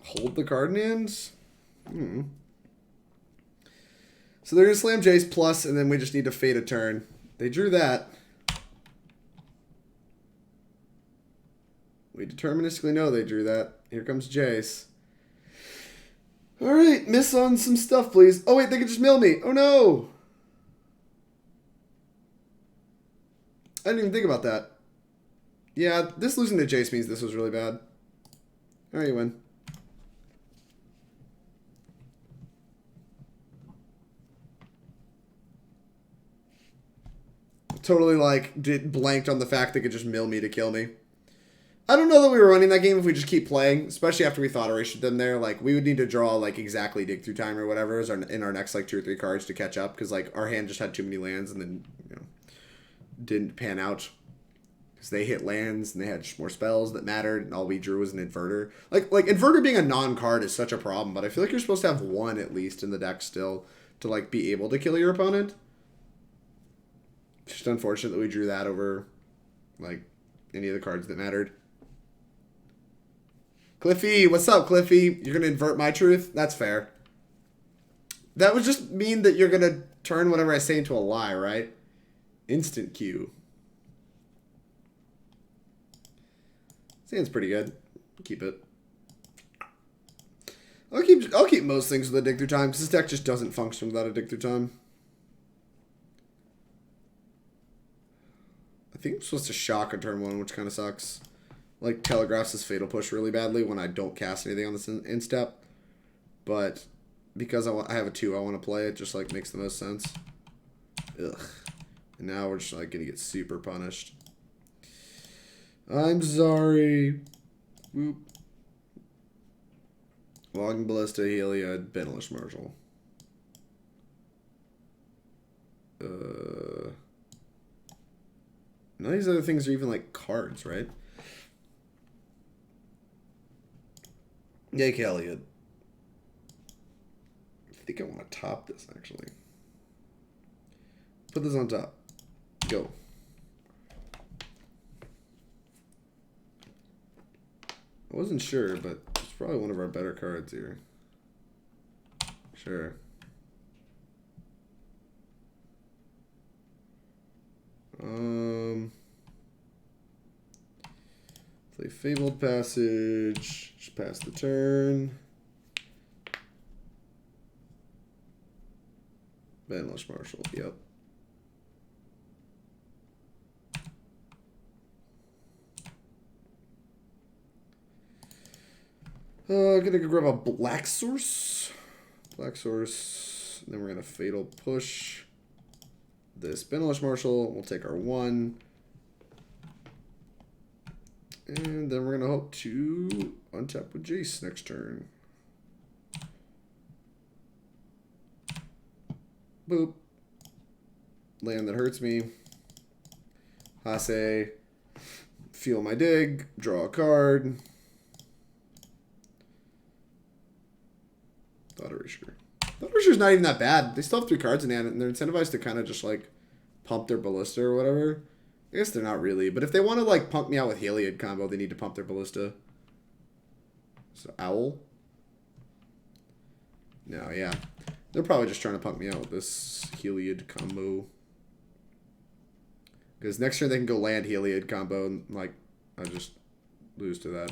Hold the card in hands? So they're going to slam Jace plus, and then we just need to fade a turn. They drew that. We deterministically know they drew that. Here comes Jace. Alright, miss on some stuff, please. Oh, wait, they could just mill me. Oh, no. I didn't even think about that. Yeah, this losing to Jace means this was really bad. Alright, you win. Totally, like, blanked on the fact they could just mill me to kill me. I don't know that we were running that game if we just keep playing, especially after we Thought Erasure them there. Like, we would need to draw, like, exactly dig through time or whatever in our next, like, 2 or 3 cards to catch up. Because, like, our hand just had too many lands and then, you know, didn't pan out. Because they hit lands and they had just more spells that mattered and all we drew was an Inverter. Like Inverter being a non-card is such a problem, but I feel like you're supposed to have one at least in the deck still to, like, be able to kill your opponent. It's just unfortunate that we drew that over, like, any of the cards that mattered. Cliffy, what's up, Cliffy? You're going to invert my truth? That's fair. That would just mean that you're going to turn whatever I say into a lie, right? Instant Q. Sounds pretty good. Keep it. I'll keep most things with a dig through time, because this deck just doesn't function without a dig through time. I think I'm supposed to shock on turn 1, which kind of sucks. Like, telegraphs this Fatal Push really badly when I don't cast anything on this instep. But because I have a 2 I want to play, it just, like, makes the most sense. Ugh. And now we're just, like, going to get super punished. I'm sorry. Whoop. Logging Ballista, Heliod, Benelish Marshal. None of these other things are even, like, cards, right? Yay, Heliod. I think I want to top this, actually. Put this on top. Go. I wasn't sure, but it's probably one of our better cards here. Sure. Play Fabled Passage. Just pass the turn. Benelish Marshal. Yep. Gonna go grab a Black Source. Black Source. Then we're gonna Fatal Push this Benelish Marshal. We'll take our 1. And then we're gonna hope to untap with Jace next turn. Boop. Land that hurts me. Thassa. Feel my dig. Draw a card. Thought Erasure. Thought Erasure's not even that bad. They still have 3 cards in hand, and they're incentivized to kind of just, like, pump their Ballista or whatever. I guess they're not really. But if they want to, like, pump me out with Heliod combo, they need to pump their Ballista. So, Owl? No, yeah. They're probably just trying to pump me out with this Heliod combo. Because next turn they can go land Heliod combo, and, like, I just lose to that.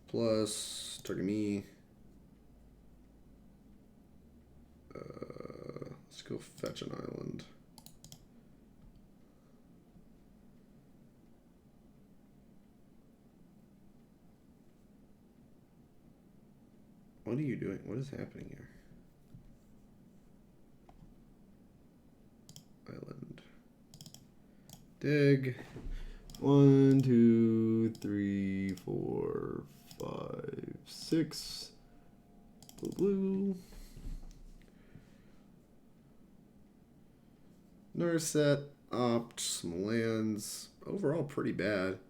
Plus, target me. Let's go fetch an island. What are you doing? What is happening here? Island. Dig. 1, 2, 3, 4, 5, 6. Blue, blue. Narset. Opt. Some lands. Overall, pretty bad.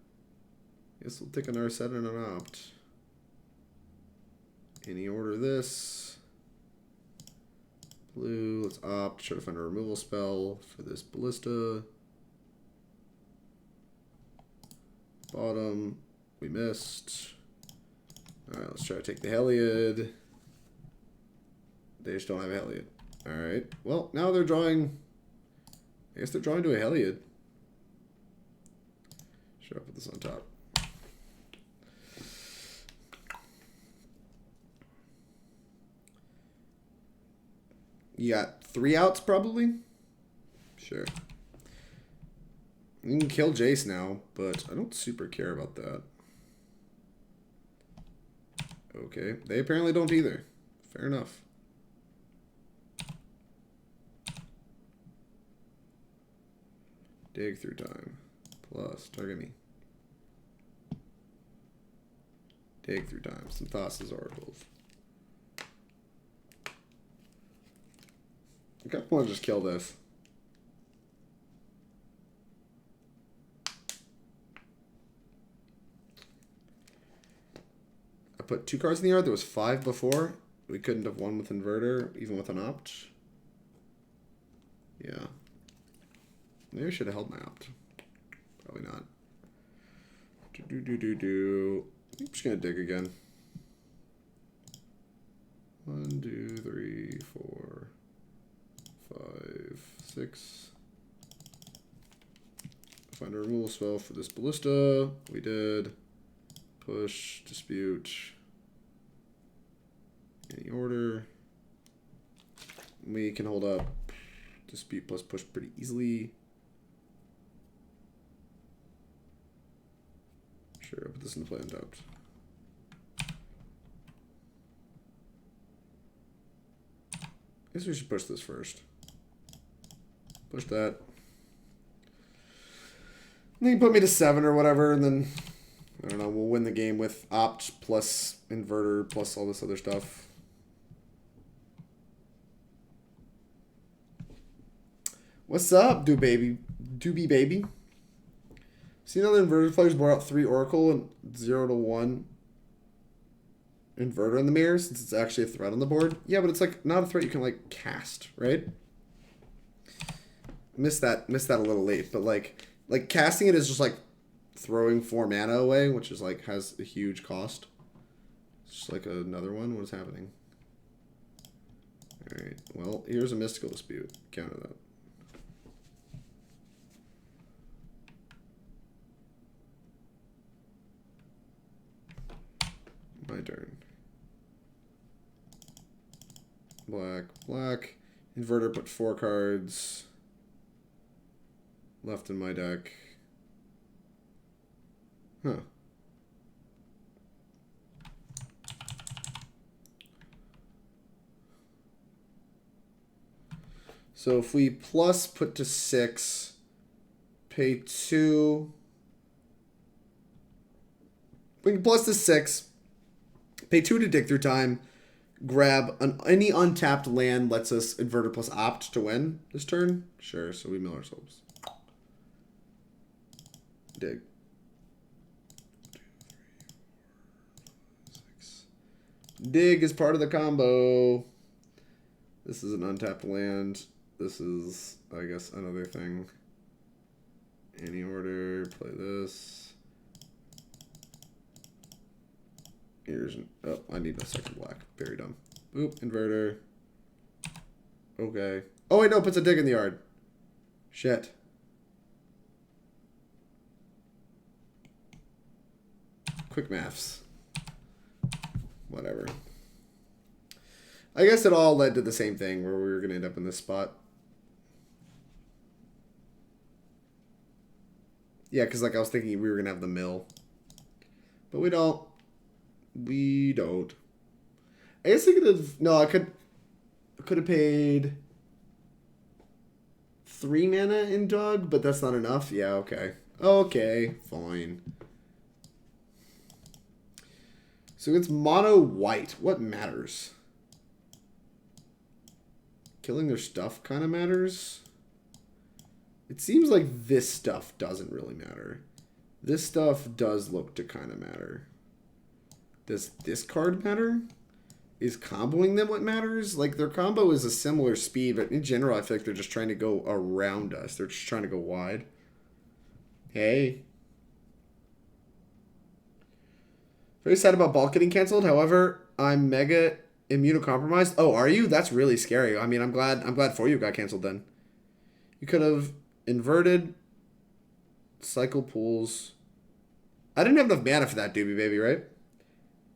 Guess we'll take a Narset and an Opt. Any order this. Blue, let's opt. Try to find a removal spell for this Ballista. Bottom, we missed. Alright, let's try to take the Heliod. They just don't have a Heliod. Alright, well, now they're drawing. I guess they're drawing to a Heliod. Should I put this on top? You got 3 outs, probably? Sure. You can kill Jace now, but I don't super care about that. Okay. They apparently don't either. Fair enough. Dig through time. Plus, target me. Dig through time. Some Thassa's oracles. I kind of want to just kill this. I put 2 cards in the yard. There was 5 before. We couldn't have won with Inverter, even with an Opt. Yeah. Maybe I should have held my Opt. Probably not. I'm just going to dig again. 1, 2, 3, 4, 5, 6. Find a removal spell for this Ballista. We did. Push, dispute. Any order. We can hold up dispute plus push pretty easily. Sure, I'll put this in the play untapped. I guess we should push this first. Push that. And then you put me to 7 or whatever, and then, I don't know, we'll win the game with Opt plus Inverter plus all this other stuff. What's up, Doobie Baby? See, now the Inverter players brought out 3 Oracle and 0 to 1 Inverter in the mirror, since it's actually a threat on the board. Yeah, but it's like not a threat you can like cast, right? Missed that a little late, but like casting it is just like throwing 4 mana away, which is like has a huge cost. It's just like another one. What is happening? All right. Well, here's a Mystical Dispute. Counter that. My turn. Black, black. Inverter put 4 cards left in my deck. Huh. So if we plus put to 6, pay 2. We can plus to 6. Pay 2 to dig through time. Grab any untapped land lets us Inverter plus Opt to win this turn. Sure, so we mill ourselves. Dig. 2, 3, 4, 5, 6. Dig is part of the combo. This is an untapped land. This is, I guess, another thing. Any order, play this. Here's oh, I need a second black. Very dumb. Boop, Inverter. Okay. Oh wait, no, puts a dig in the yard. Shit. Quick maths. Whatever. I guess it all led to the same thing where we were gonna end up in this spot. Yeah, because like I was thinking we were gonna have the mill. But we don't. We don't. I guess I could have... No, I could have paid 3 mana in Dog, but that's not enough. Yeah, okay. Okay, fine. So it's mono white. What matters? Killing their stuff kind of matters. It seems like this stuff doesn't really matter. This stuff does look to kind of matter. Does this card matter? Is comboing them what matters? Like, their combo is a similar speed, but in general, I feel like they're just trying to go around us. They're just trying to go wide. Hey. Very sad about Bulk getting canceled. However, I'm mega immunocompromised. Oh, are you? That's really scary. I mean, I'm glad for you it got canceled then. You could have inverted cycle pools. I didn't have enough mana for that doobie baby, right?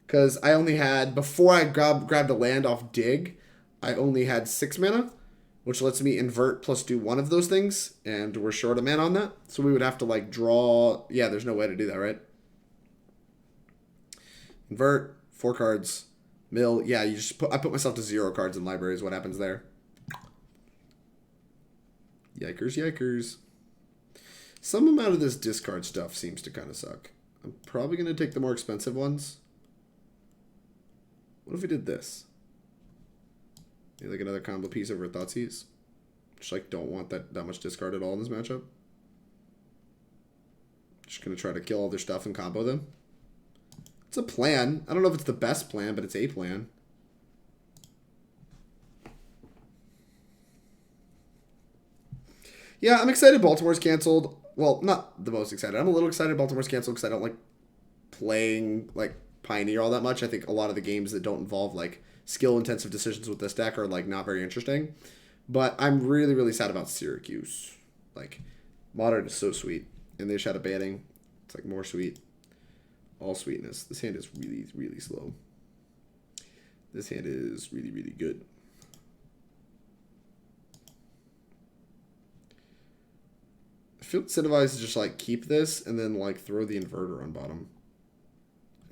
Because I only had, before I grabbed a land off Dig, I only had 6 mana, which lets me invert plus do one of those things, and we're short a mana on that. So we would have to, like, draw... Yeah, there's no way to do that, right? Invert, 4 cards, mill. Yeah, you just I put myself to 0 cards in library is what happens there. Yikers, yikers. Some amount of this discard stuff seems to kind of suck. I'm probably going to take the more expensive ones. What if we did this? Maybe like another combo piece over Thoughtseize. Just like don't want that much discard at all in this matchup. Just going to try to kill all their stuff and combo them. It's a plan. I don't know if it's the best plan, but it's a plan. Yeah, I'm excited Baltimore's canceled. Well, not the most excited. I'm a little excited Baltimore's canceled because I don't like playing like Pioneer all that much. I think a lot of the games that don't involve like skill-intensive decisions with this deck are like not very interesting. But I'm really, really sad about Syracuse. Like, Modern is so sweet. And they just had a banning. It's like more sweet. All sweetness. This hand is really, really slow. This hand is really, really good. I feel incentivized to just like keep this and then like throw the inverter on bottom.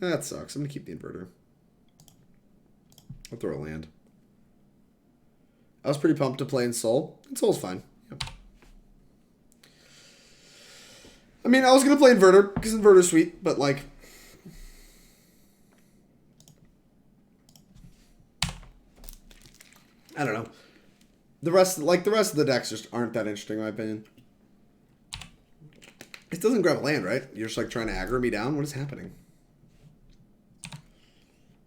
That sucks. I'm going to keep the inverter. I'll throw a land. I was pretty pumped to play in Soul. And Soul's fine. Yep. I mean, I was going to play Inverter because Inverter's sweet, but like... I don't know. The rest of the decks just aren't that interesting in my opinion. It doesn't grab a land, right? You're just like trying to aggro me down? What is happening?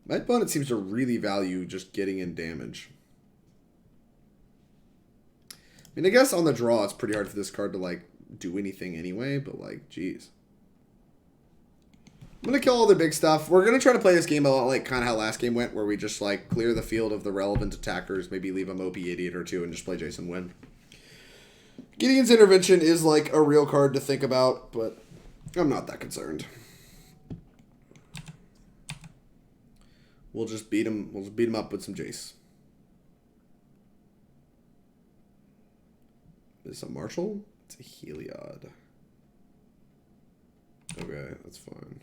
My opponent seems to really value just getting in damage. I mean, I guess on the draw, it's pretty hard for this card to, like, do anything anyway, but, like, geez. I'm going to kill all the big stuff. We're going to try to play this game a lot like kind of how last game went, where we just, like, clear the field of the relevant attackers, maybe leave a Mopey Idiot or two, and just play Jace and win. Gideon's Intervention is, like, a real card to think about, but I'm not that concerned. We'll just beat him. We'll just beat him up with some Jace. Is this a Marshall? It's a Heliod. Okay, that's fine.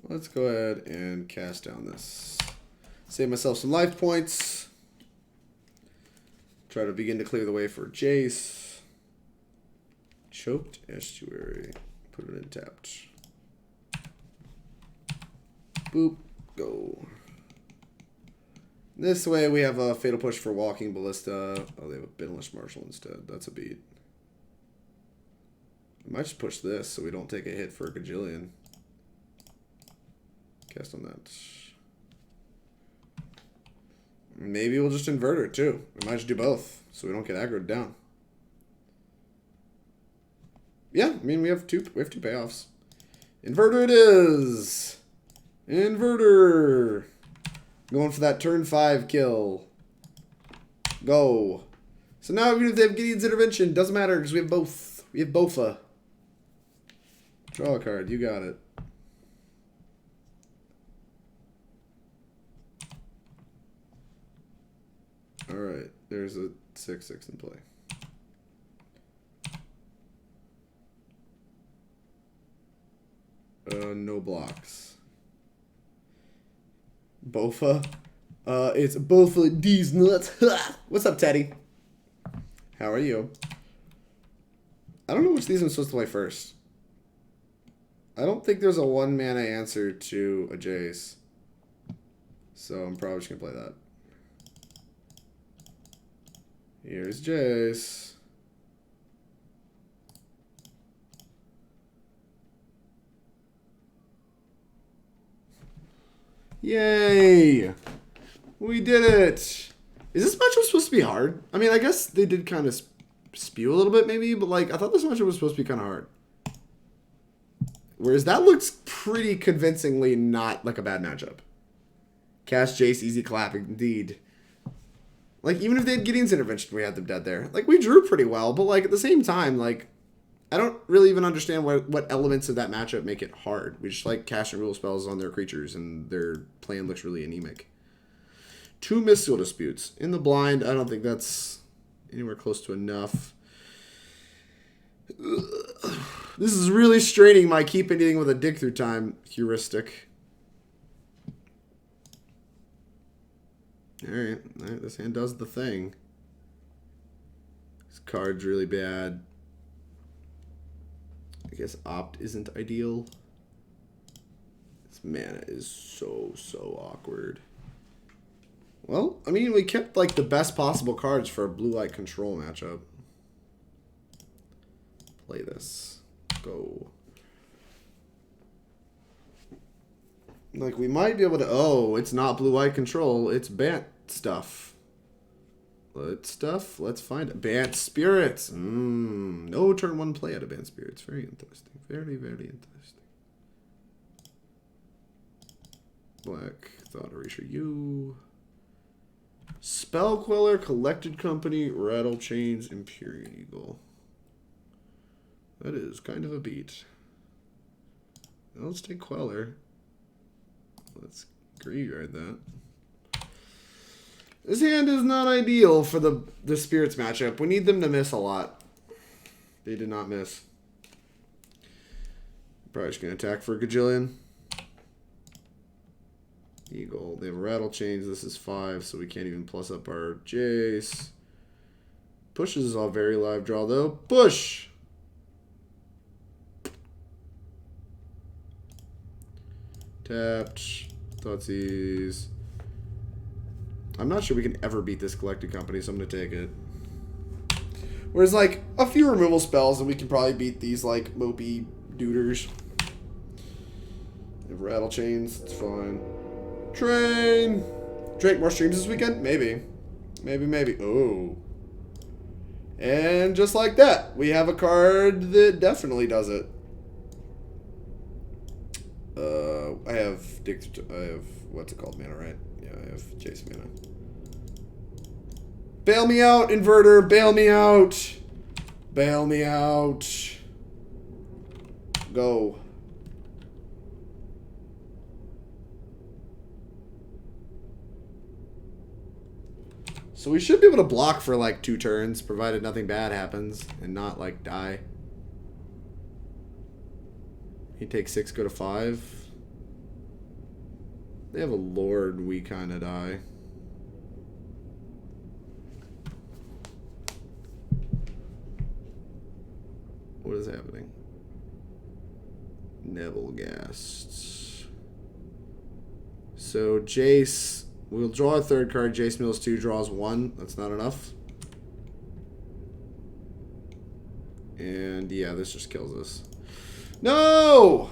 Let's go ahead and cast down this. Save myself some life points. Try to begin to clear the way for Jace. Choked Estuary. Put it in tapped. Boop. Go. This way we have a Fatal Push for Walking Ballista. Oh, they have a Binless Marshal instead. That's a beat. I might just push this so we don't take a hit for a Gajillion. Cast on that. Maybe we'll just Inverter too. We might just do both so we don't get aggroed down. Yeah, I mean we have two payoffs. Inverter it is. Inverter. Going for that turn 5 kill. Go. So now even if they have Gideon's Intervention, doesn't matter because we have both. We have Bofa. Draw a card. You got it. Alright. There's a 6/6 in play. No blocks. Bofa. It's Bofa D's nuts. What's up, Teddy? How are you? I don't know which of these I'm supposed to play first. I don't think there's a 1-mana answer to a Jace. So I'm probably just going to play that. Here's Jace. Yay! We did it! Is this matchup supposed to be hard? I mean, I guess they did kind of spew a little bit maybe, but like, I thought this matchup was supposed to be kind of hard. Whereas that looks pretty convincingly not like a bad matchup. Cast Jace, easy clap, indeed. Like, even if they had Gideon's Intervention, we had them dead there. Like, we drew pretty well, but like, at the same time, like, I don't really even understand what elements of that matchup make it hard. We just like casting rule spells on their creatures, and their plan looks really anemic. 2 Mystical Disputes. In the blind, I don't think that's anywhere close to enough. This is really straining my keep anything with a dig through time heuristic. Alright, this hand does the thing. This card's really bad. I guess Opt isn't ideal. This mana is so awkward. Well, I mean, we kept like the best possible cards for a blue-white control matchup. Play this. Go. Like, we might be able to... Oh, it's not blue-white control. It's Bant stuff. Let's find it. Bant Spirits. No turn 1 play out of Bant Spirits. Very interesting. Very interesting. Black. Thought Erasure you. Spell Queller, Collected Company, Rattle Chains, Empyrean Eagle. That is kind of a beat. Well, let's take Queller. Let's graveyard that. This hand is not ideal for the Spirits matchup. We need them to miss a lot. They did not miss. Probably just going to attack for a gajillion. Eagle. They have Rattle Chains. This is 5, so we can't even plus up our Jace. Pushes is all very live draw, though. Push! Tapped. Thoughtseize. I'm not sure we can ever beat this Collected Company, so I'm going to take it. Whereas, like, a few removal spells, and we can probably beat these, like, mopey duders. They have Rattle Chains. It's fine. Train! Drake, more streams this weekend? Maybe. Maybe. Oh. And just like that, we have a card that definitely does it. I have what's it called, mana, right? Yeah, I have Jace mana. Bail me out, Inverter! Bail me out! Bail me out! Go. So we should be able to block for like 2 turns, provided nothing bad happens, and not like die. He takes 6, go to 5. They have a Lord, we kind of die. What is happening? Nebelgast. So Jace, we'll draw a 3rd card. Jace mills 2, draws 1. That's not enough. And yeah, this just kills us. No!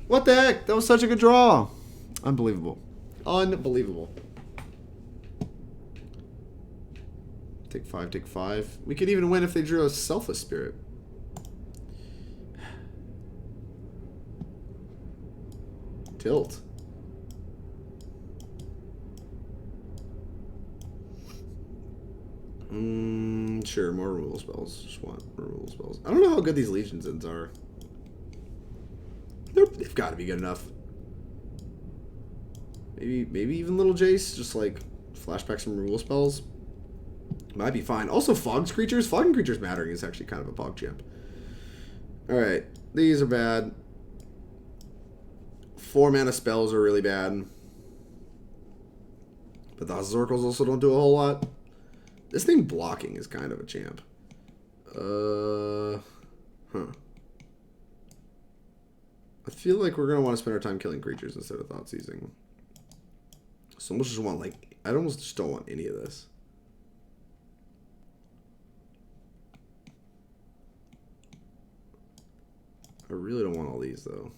What the heck? That was such a good draw. Unbelievable. Unbelievable. Take 5, take 5. We could even win if they drew a Selfless Spirit. Tilt. Sure, more removal spells. Just want removal spells. I don't know how good these Legions Ends are. They've got to be good enough. Maybe even little Jace, just like flashback some removal spells. Might be fine. Also, Fogg's creatures. Fogging creatures mattering is actually kind of a pog champ. Alright, these are bad. 4 mana spells are really bad. But the Oracles also don't do a whole lot. This thing blocking is kind of a champ. I feel like we're going to want to spend our time killing creatures instead of Thoughtseizing. So almost just want, like, I almost just don't want any of this. I really don't want all these, though.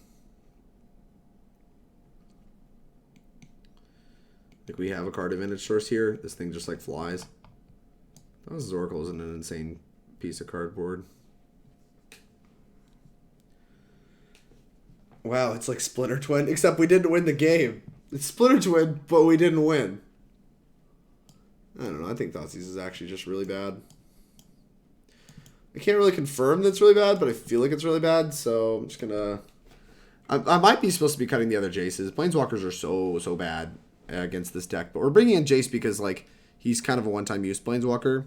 Like, we have a card advantage source here. This thing just, like, flies. This Oracle isn't an insane piece of cardboard. Wow, it's like Splinter Twin, except we didn't win the game. It's Splinter Twin, but we didn't win. I don't know. I think Thoughtseize is actually just really bad. I can't really confirm that it's really bad, but I feel like it's really bad, so I'm just gonna... I might be supposed to be cutting the other Jaces. Planeswalkers are so bad against this deck, but we're bringing in Jace because, like, he's kind of a one-time use Planeswalker.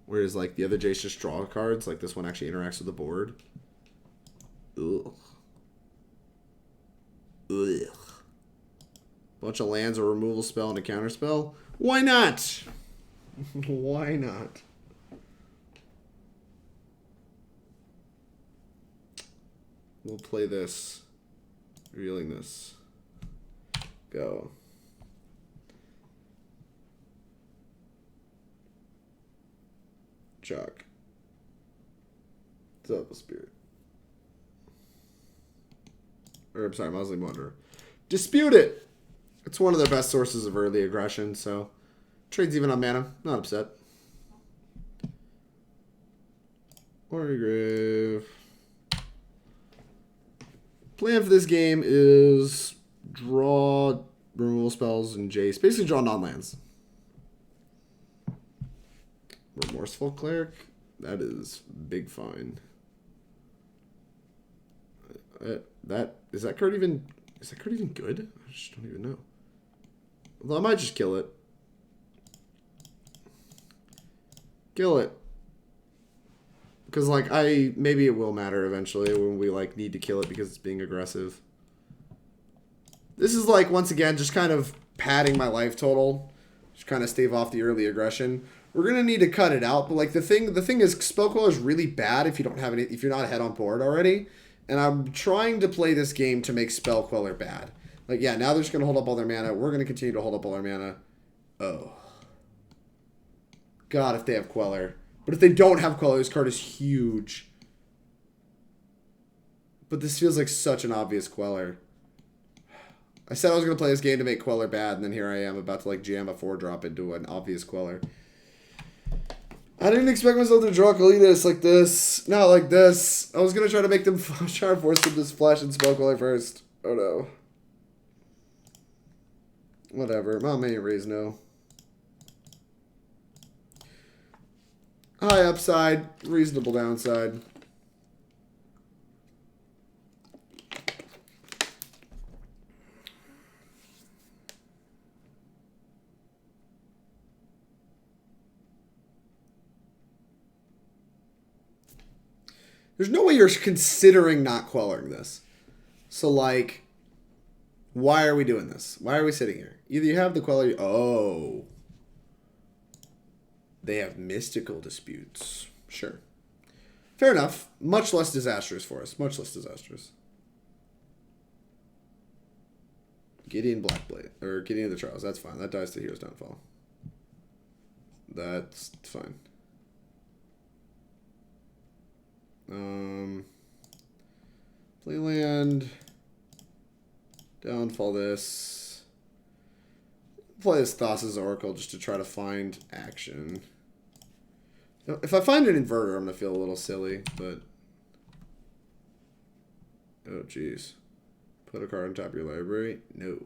Whereas, like, the other Jace just draw cards. Like, this one actually interacts with the board. Ugh. Ugh. Bunch of lands, a removal spell, and a counter spell. Why not? Why not? We'll play this. Revealing this. Go. Chuck. Double Spirit. Or, I'm sorry, Mausoleum Wanderer. Dispute it! It's one of the best sources of early aggression, so... Trades even on mana. Not upset. Watery Grave. Plan for this game is draw removal spells and Jace. Basically draw non-lands. Remorseful Cleric. That is big fine. Is that card even good? I just don't even know. Well, I might just kill it. Kill it. Because, like, maybe it will matter eventually when we, like, need to kill it because it's being aggressive. This is, like, once again, just kind of padding my life total. Just kind of stave off the early aggression. We're going to need to cut it out, but, like, the thing is, Spellcaller is really bad if you don't have any, if you're not ahead on board already. And I'm trying to play this game to make Spellcaller bad. Like, yeah, now they're just going to hold up all their mana. We're going to continue to hold up all our mana. Oh. God, if they have Queller. But if they don't have Queller, this card is huge. But this feels like such an obvious Queller. I said I was going to play this game to make Queller bad, and then here I am about to, like, jam a 4-drop into an obvious Queller. I didn't expect myself to draw Kalitas like this. Not like this. I was going to try to make them... try to force them to splash and spell Queller first. Oh, no. Whatever. Mom ain't raised no. High upside, reasonable downside. There's no way you're considering not quelling this. So, like, why are we doing this? Why are we sitting here? Either you have the queller... Oh... They have mystical disputes. Sure. Fair enough. Much less disastrous for us. Much less disastrous. Gideon Blackblade. Or Gideon of the Trials. That's fine. That dies to Hero's Downfall. That's fine. Play land. Downfall this. Play this Thassa's Oracle just to try to find action. If I find an inverter, I'm going to feel a little silly, but... Oh, jeez. Put a card on top of your library? No.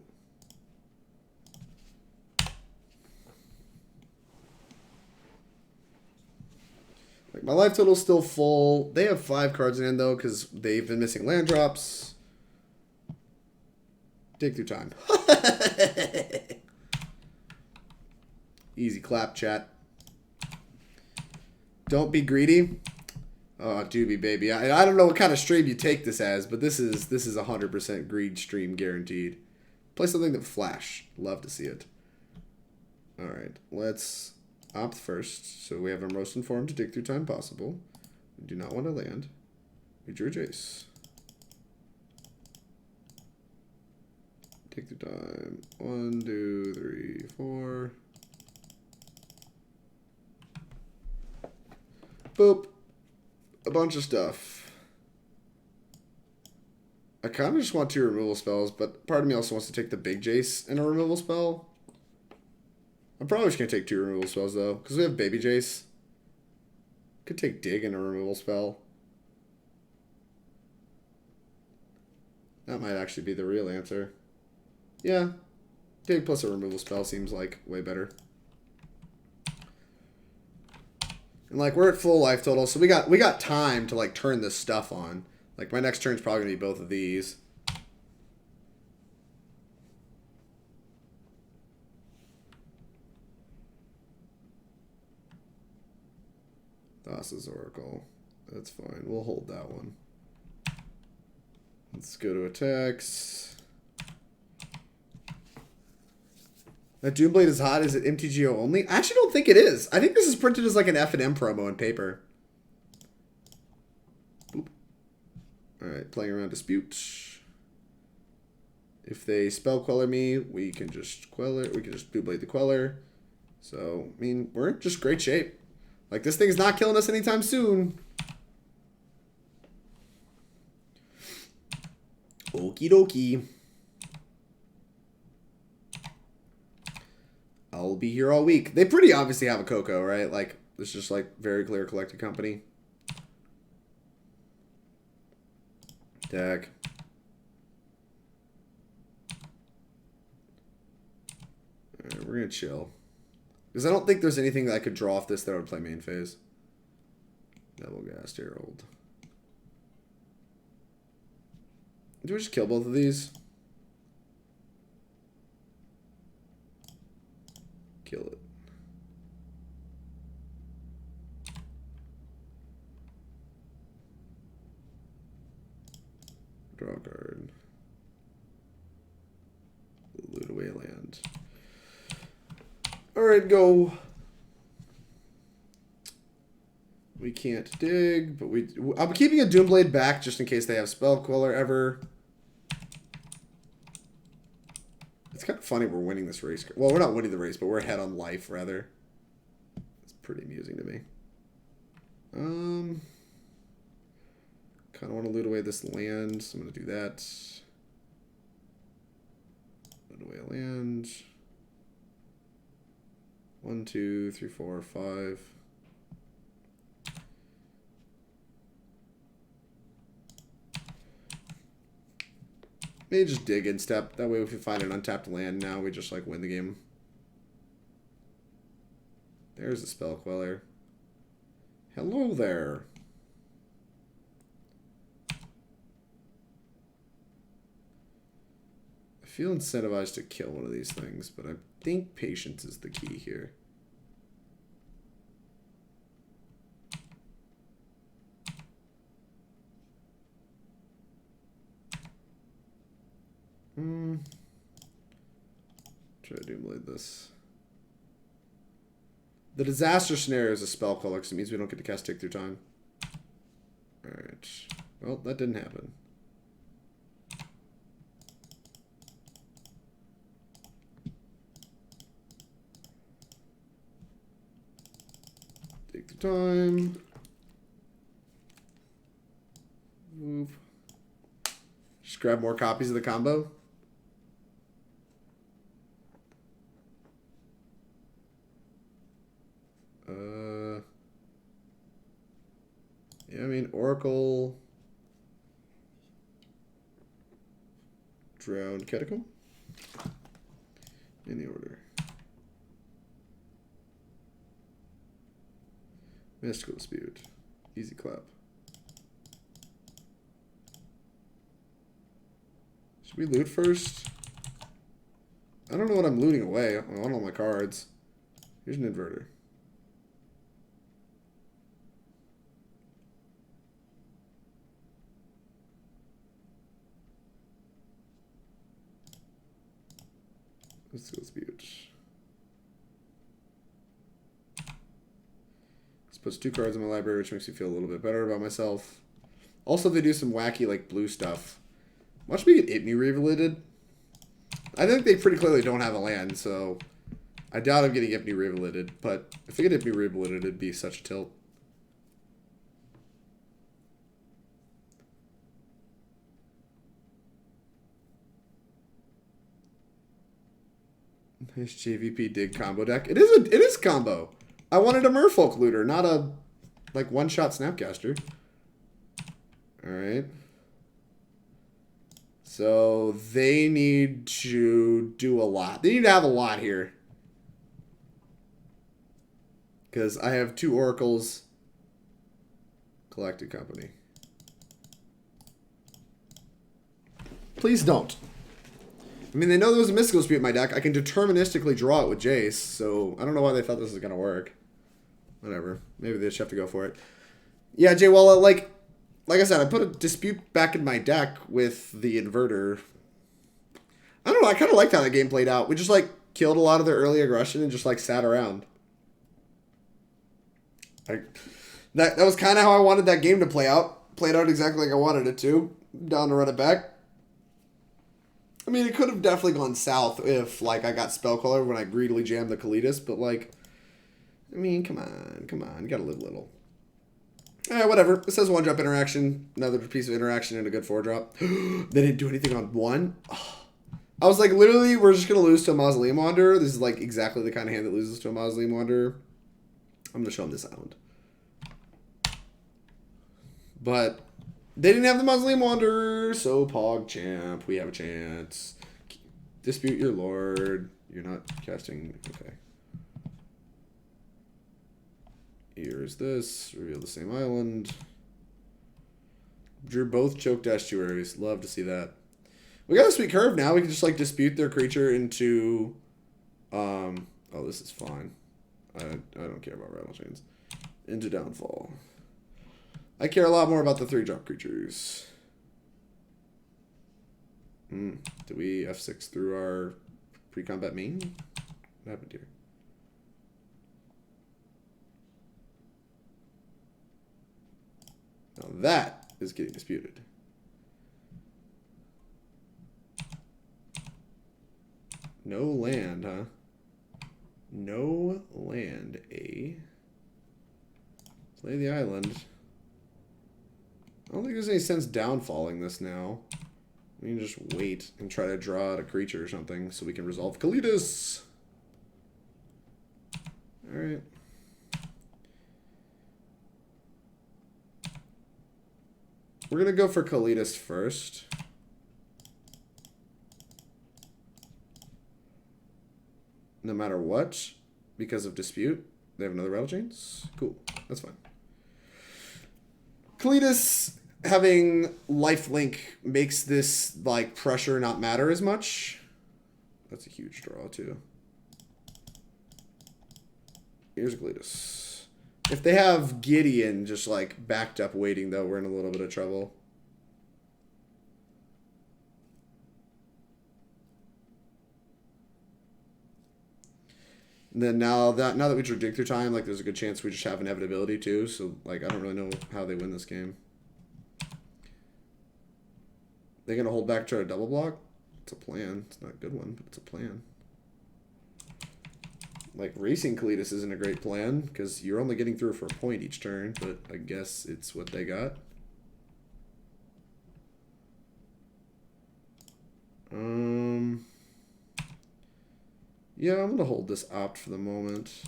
Like, my life total's still full. They have 5 cards in hand, though, because they've been missing land drops. Dig through time. Easy clap, chat. Don't be greedy. Oh, doobie baby. I don't know what kind of stream you take this as, but this is 100% greed stream guaranteed. Play something that flash. Love to see it. All right, let's opt first. So we have our most informed to dig through time possible. We do not want to land. We drew Jace. Dig through time. 1, 2, 3, 4. Boop. A bunch of stuff. I kind of just want 2 removal spells, but part of me also wants to take the big Jace and a removal spell. I'm probably just going to take 2 removal spells, though, because we have baby Jace. Could take dig and a removal spell. That might actually be the real answer. Yeah. Dig plus a removal spell seems like way better. And like we're at full life total, so we got time to like turn this stuff on. Like my next turn's probably gonna be both of these. Thassa's Oracle. That's fine. We'll hold that one. Let's go to attacks. That Doomblade is hot. Is it MTGO only? I actually don't think it is. I think this is printed as like an F&M promo in paper. Boop. Alright, playing around Dispute. If they spell Queller me, we can just Queller. We can just Doomblade the Queller. So, I mean, we're in just great shape. Like, this thing's not killing us anytime soon. Okie dokie. I'll be here all week. They pretty obviously have a Coco, right? Like, it's just like very clear collected company. Deck. Alright, we're gonna chill. Because I don't think there's anything that I could draw off this that would play main phase. Double Gas Herald. Do we just kill both of these? Kill it. Draw a card. Loot away land. Alright, go. We can't dig, but I'm keeping a Doomblade back just in case they have Spell Queller ever. It's kind of funny we're winning this race. Well, we're not winning the race, but we're ahead on life, rather. It's pretty amusing to me. Kind of want to loot away this land, so I'm going to do that. Loot away a land. 1, 2, 3, 4, 5. Maybe just dig in step. That way if we find an untapped land now, we just like win the game. There's a Spell Queller. Hello there. I feel incentivized to kill one of these things, but I think patience is the key here. Try to Doomblade this. The disaster scenario is a Spell Queller because it means we don't get to cast Tick through time. Alright. Well, that didn't happen. Take the time. Move. Just grab more copies of the combo. Yeah, I mean, Oracle. Drowned Catacomb. In the order. Mystical Dispute. Easy clap. Should we loot first? I don't know what I'm looting away. I want all my cards. Here's an Inverter. Dispute. This puts 2 cards in my library, which makes me feel a little bit better about myself. Also, they do some wacky, like, blue stuff. Watch me get Ibni Revelated. I think they pretty clearly don't have a land, so I doubt I'm getting Ibni Revelated. But if I get Ibni Revelated, it'd be such a tilt. Nice JVP Dig combo deck. It is combo. I wanted a Merfolk Looter, not a like one-shot Snapcaster. Alright. So they need to do a lot. They need to have a lot here. Because I have 2 Oracles. Collected Company. Please don't. I mean, they know there was a Mystical Dispute in my deck. I can deterministically draw it with Jace, so I don't know why they thought this was going to work. Whatever. Maybe they just have to go for it. Yeah, Jay, well, like I said, I put a Dispute back in my deck with the Inverter. I don't know, I kind of liked how that game played out. We just, like, killed a lot of their early aggression and just, like, sat around. That was kind of how I wanted that game to play out. Played out exactly like I wanted it to. Down to run it back. I mean, it could have definitely gone south if, like, I got Spellcaller when I greedily jammed the Kalitas, but, like, I mean, come on. You gotta live little. Alright, whatever. It says 1-drop interaction. Another piece of interaction and a good 4-drop. They didn't do anything on 1? Oh. I was like, literally, we're just gonna lose to a Mausoleum Wanderer. This is, like, exactly the kind of hand that loses to a Mausoleum Wanderer. I'm gonna show them this island. But they didn't have the Mausoleum Wanderer, so PogChamp, we have a chance. Dispute your lord. You're not casting. Okay. Here's this. Reveal the same island. Drew both Choked Estuaries. Love to see that. We got a sweet curve now. We can just, like, dispute their creature into... Oh, this is fine. I don't care about Rattle Chains. Into Downfall. I care a lot more about the 3-drop creatures. Did we F6 through our pre-combat main? What happened here? Now that is getting disputed. No land, huh? No land, eh? Play the island. I don't think there's any sense downfalling this now. We can just wait and try to draw out a creature or something so we can resolve Kalitas. Alright. We're going to go for Kalitas first. No matter what, because of Dispute. They have another Rattle Chains? Cool. That's fine. Kalitas having lifelink makes this, like, pressure not matter as much. That's a huge draw, too. Here's Kalitas. If they have Gideon just, like, backed up waiting, though, we're in a little bit of trouble. And then now that we drew Dig Through Time, like, there's a good chance we just have inevitability, too. So, like, I don't really know how they win this game. They're going to hold back, try to double block? It's a plan. It's not a good one, but it's a plan. Like, racing Kalitas isn't a great plan, because you're only getting through for a point each turn, but I guess it's what they got. Yeah, I'm going to hold this opt for the moment.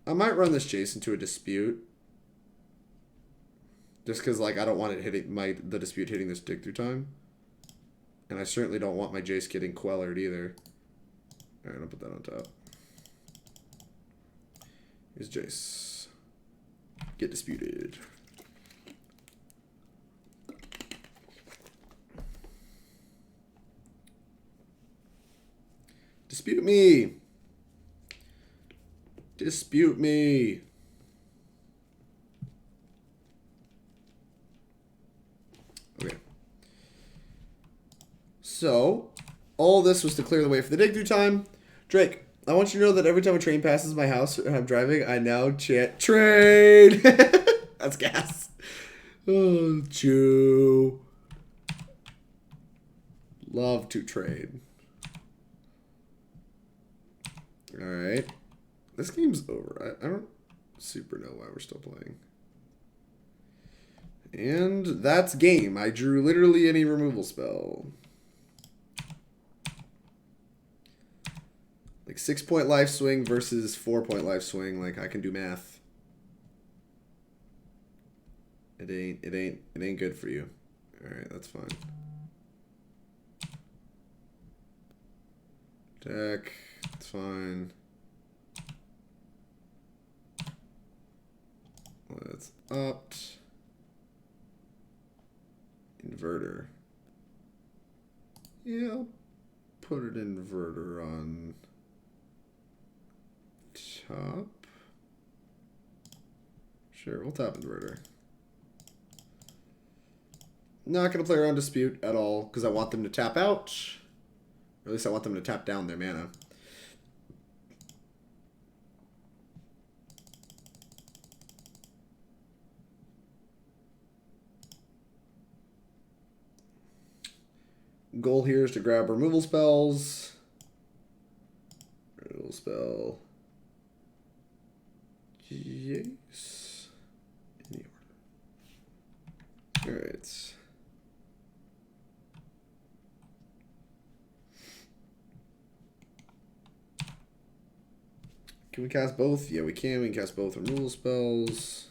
I might run this Jace into a Dispute. Just because, like, I don't want it hitting the Dispute hitting this Dig Through Time. And I certainly don't want my Jace getting quellered either. Alright, I'll put that on top. Here's Jace. Get disputed. Dispute me. Dispute me. Okay. So, All this was to clear the way for the dig through time. Drake, I want you to know that every time a train passes my house and I'm driving, I now chant train. That's gas. Oh, Chew. Love to trade. Alright. This game's over. I don't super know why we're still playing. And that's game. I drew literally any removal spell. Like 6-point life swing versus 4-point life swing. Like I can do math. It ain't good for you. Alright, that's fine. Deck. It's fine. Let's opt. Inverter. Yeah, I'll put an inverter on top. Sure, we'll tap inverter. Not going to play around Dispute at all because I want them to tap out. Or at least I want them to tap down their mana. Goal here is to grab removal spells. Removal spell. Jace. Any order. Alright. Can we cast both? Yeah, we can. We can cast both removal spells.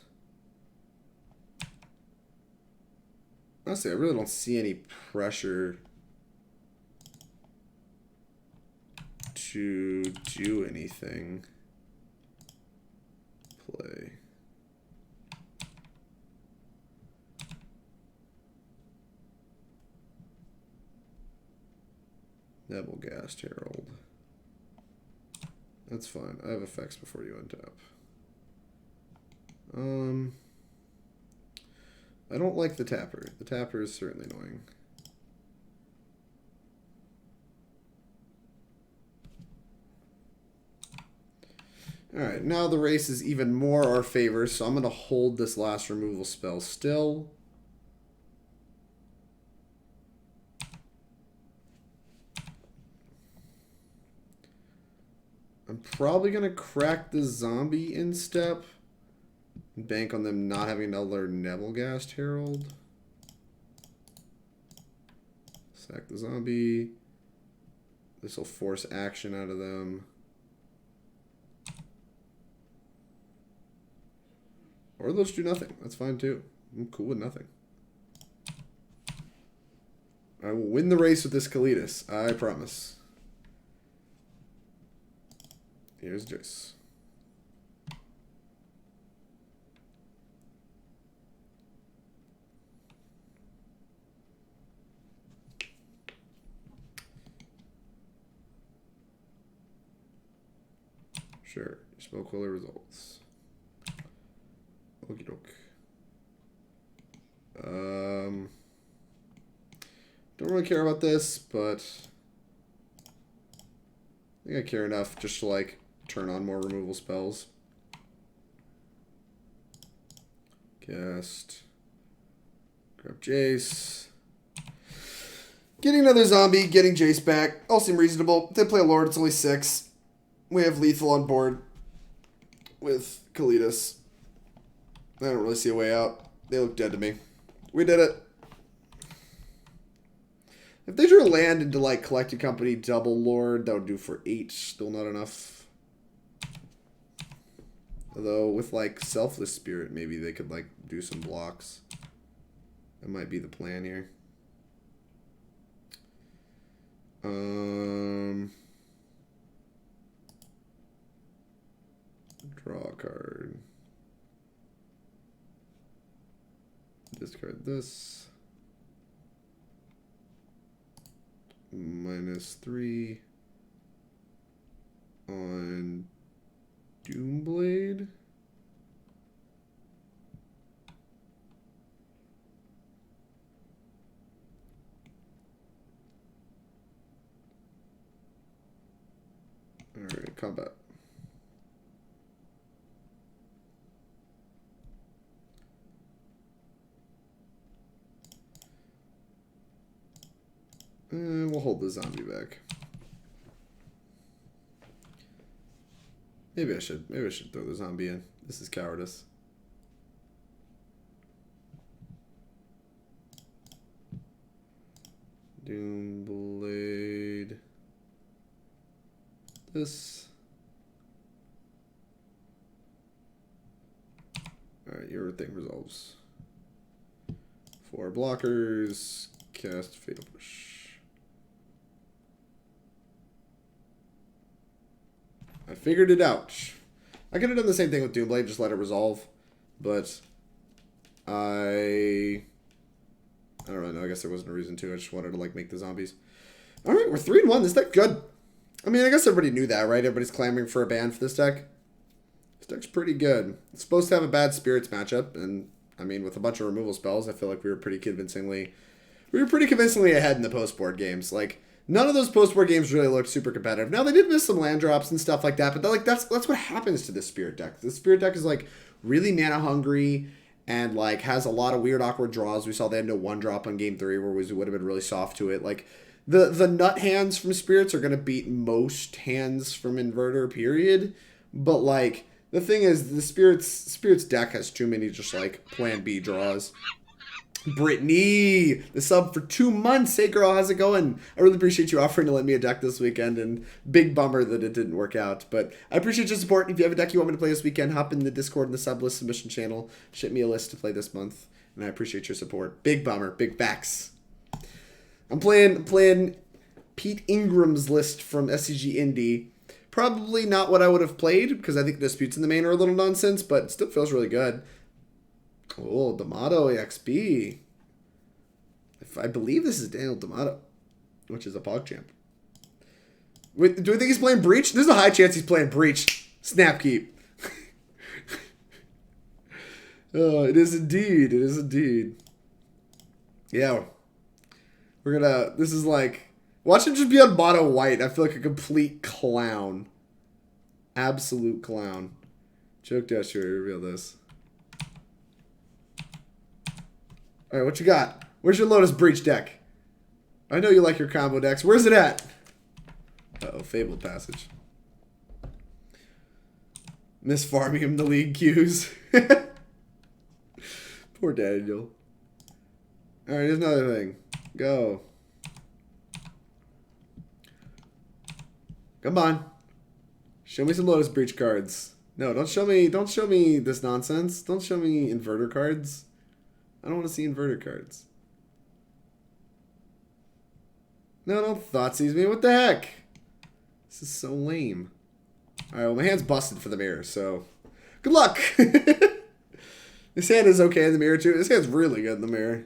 Honestly, I really don't see any pressure to do anything. Play. Nebelgast Herald. That's fine. I have effects before you untap. I don't like the tapper. The tapper is certainly annoying. Alright, now the race is even more our favor, so I'm going to hold this last removal spell still. I'm probably going to crack the zombie in step. Bank on them not having another Nebelgast Herald. Sack the zombie. This will force action out of them. Or they'll just do nothing. That's fine too. I'm cool with nothing. I will win the race with this Kalitas. I promise. Here's Jace. Sure. Smoke Willer results. Okie doke. Don't really care about this, but I think I care enough just to like turn on more removal spells. Cast. Grab Jace. Getting another zombie, getting Jace back. All seem reasonable. They play a Lord, it's only 6. We have lethal on board with Kalitas. I don't really see a way out. They look dead to me. We did it. If they drew a land into like Collected Company double Lord, that would do for 8. Still not enough. Although with like Selfless Spirit, maybe they could like do some blocks. That might be the plan here. Draw a card. Discard this. -3 on Doomblade. combat. And we'll hold the zombie back. Maybe I should throw the zombie in. This is cowardice. Doomblade. This. Alright, your thing resolves. 4 blockers. Cast Fatal Push. I figured it out. I could have done the same thing with Doomblade, just let it resolve. But I don't really know. I guess there wasn't a reason to. I just wanted to like make the zombies. Alright, we're 3-1. This deck good. I mean, I guess everybody knew that, right? Everybody's clamoring for a ban for this deck. This deck's pretty good. It's supposed to have a bad Spirits matchup, and I mean, with a bunch of removal spells, I feel like we were pretty convincingly ahead in the post-board games. Like, none of those post-board games really looked super competitive. Now, they did miss some land drops and stuff like that, but like that's what happens to this Spirit deck. The Spirit deck is like really mana hungry and like has a lot of weird awkward draws. We saw they had no 1-drop on game 3 where we would have been really soft to it. Like the nut hands from Spirits are going to beat most hands from Inverter, period. But like the thing is, the Spirits deck has too many just like plan B draws. Brittany, the sub for 2 months. Hey girl, how's it going? I really appreciate you offering to lend me a deck this weekend, and big bummer that it didn't work out. But I appreciate your support. If you have a deck you want me to play this weekend, hop in the Discord and the sub list submission channel. Ship me a list to play this month, and I appreciate your support. Big bummer, big facts. I'm playing Pete Ingram's list from SCGINDY. Probably not what I would have played, because I think the disputes in the main are a little nonsense, but it still feels really good. Oh, D'Amato EXP. I believe this is Daniel D'Amato, which is a PogChamp. Wait, do we think he's playing Breach? There's a high chance he's playing Breach. Snapkeep. Oh, it is indeed. It is indeed. Yeah. We're gonna... This is like... Watch him just be on mono white. I feel like a complete clown. Absolute clown. Choked Estuary, reveal this. Alright, what you got? Where's your Lotus Breach deck? I know you like your combo decks. Where's it at? Uh-oh, Fabled Passage. Miss farming him the league queues. Poor Daniel. Alright, here's another thing. Go. Come on. Show me some Lotus Breach cards. No, don't show me this nonsense. Don't show me Inverter cards. I don't want to see Inverter cards. No, don't Thoughtseize me. What the heck? This is so lame. Alright, well, my hand's busted for the mirror, so... Good luck! This hand is okay in the mirror, too. This hand's really good in the mirror.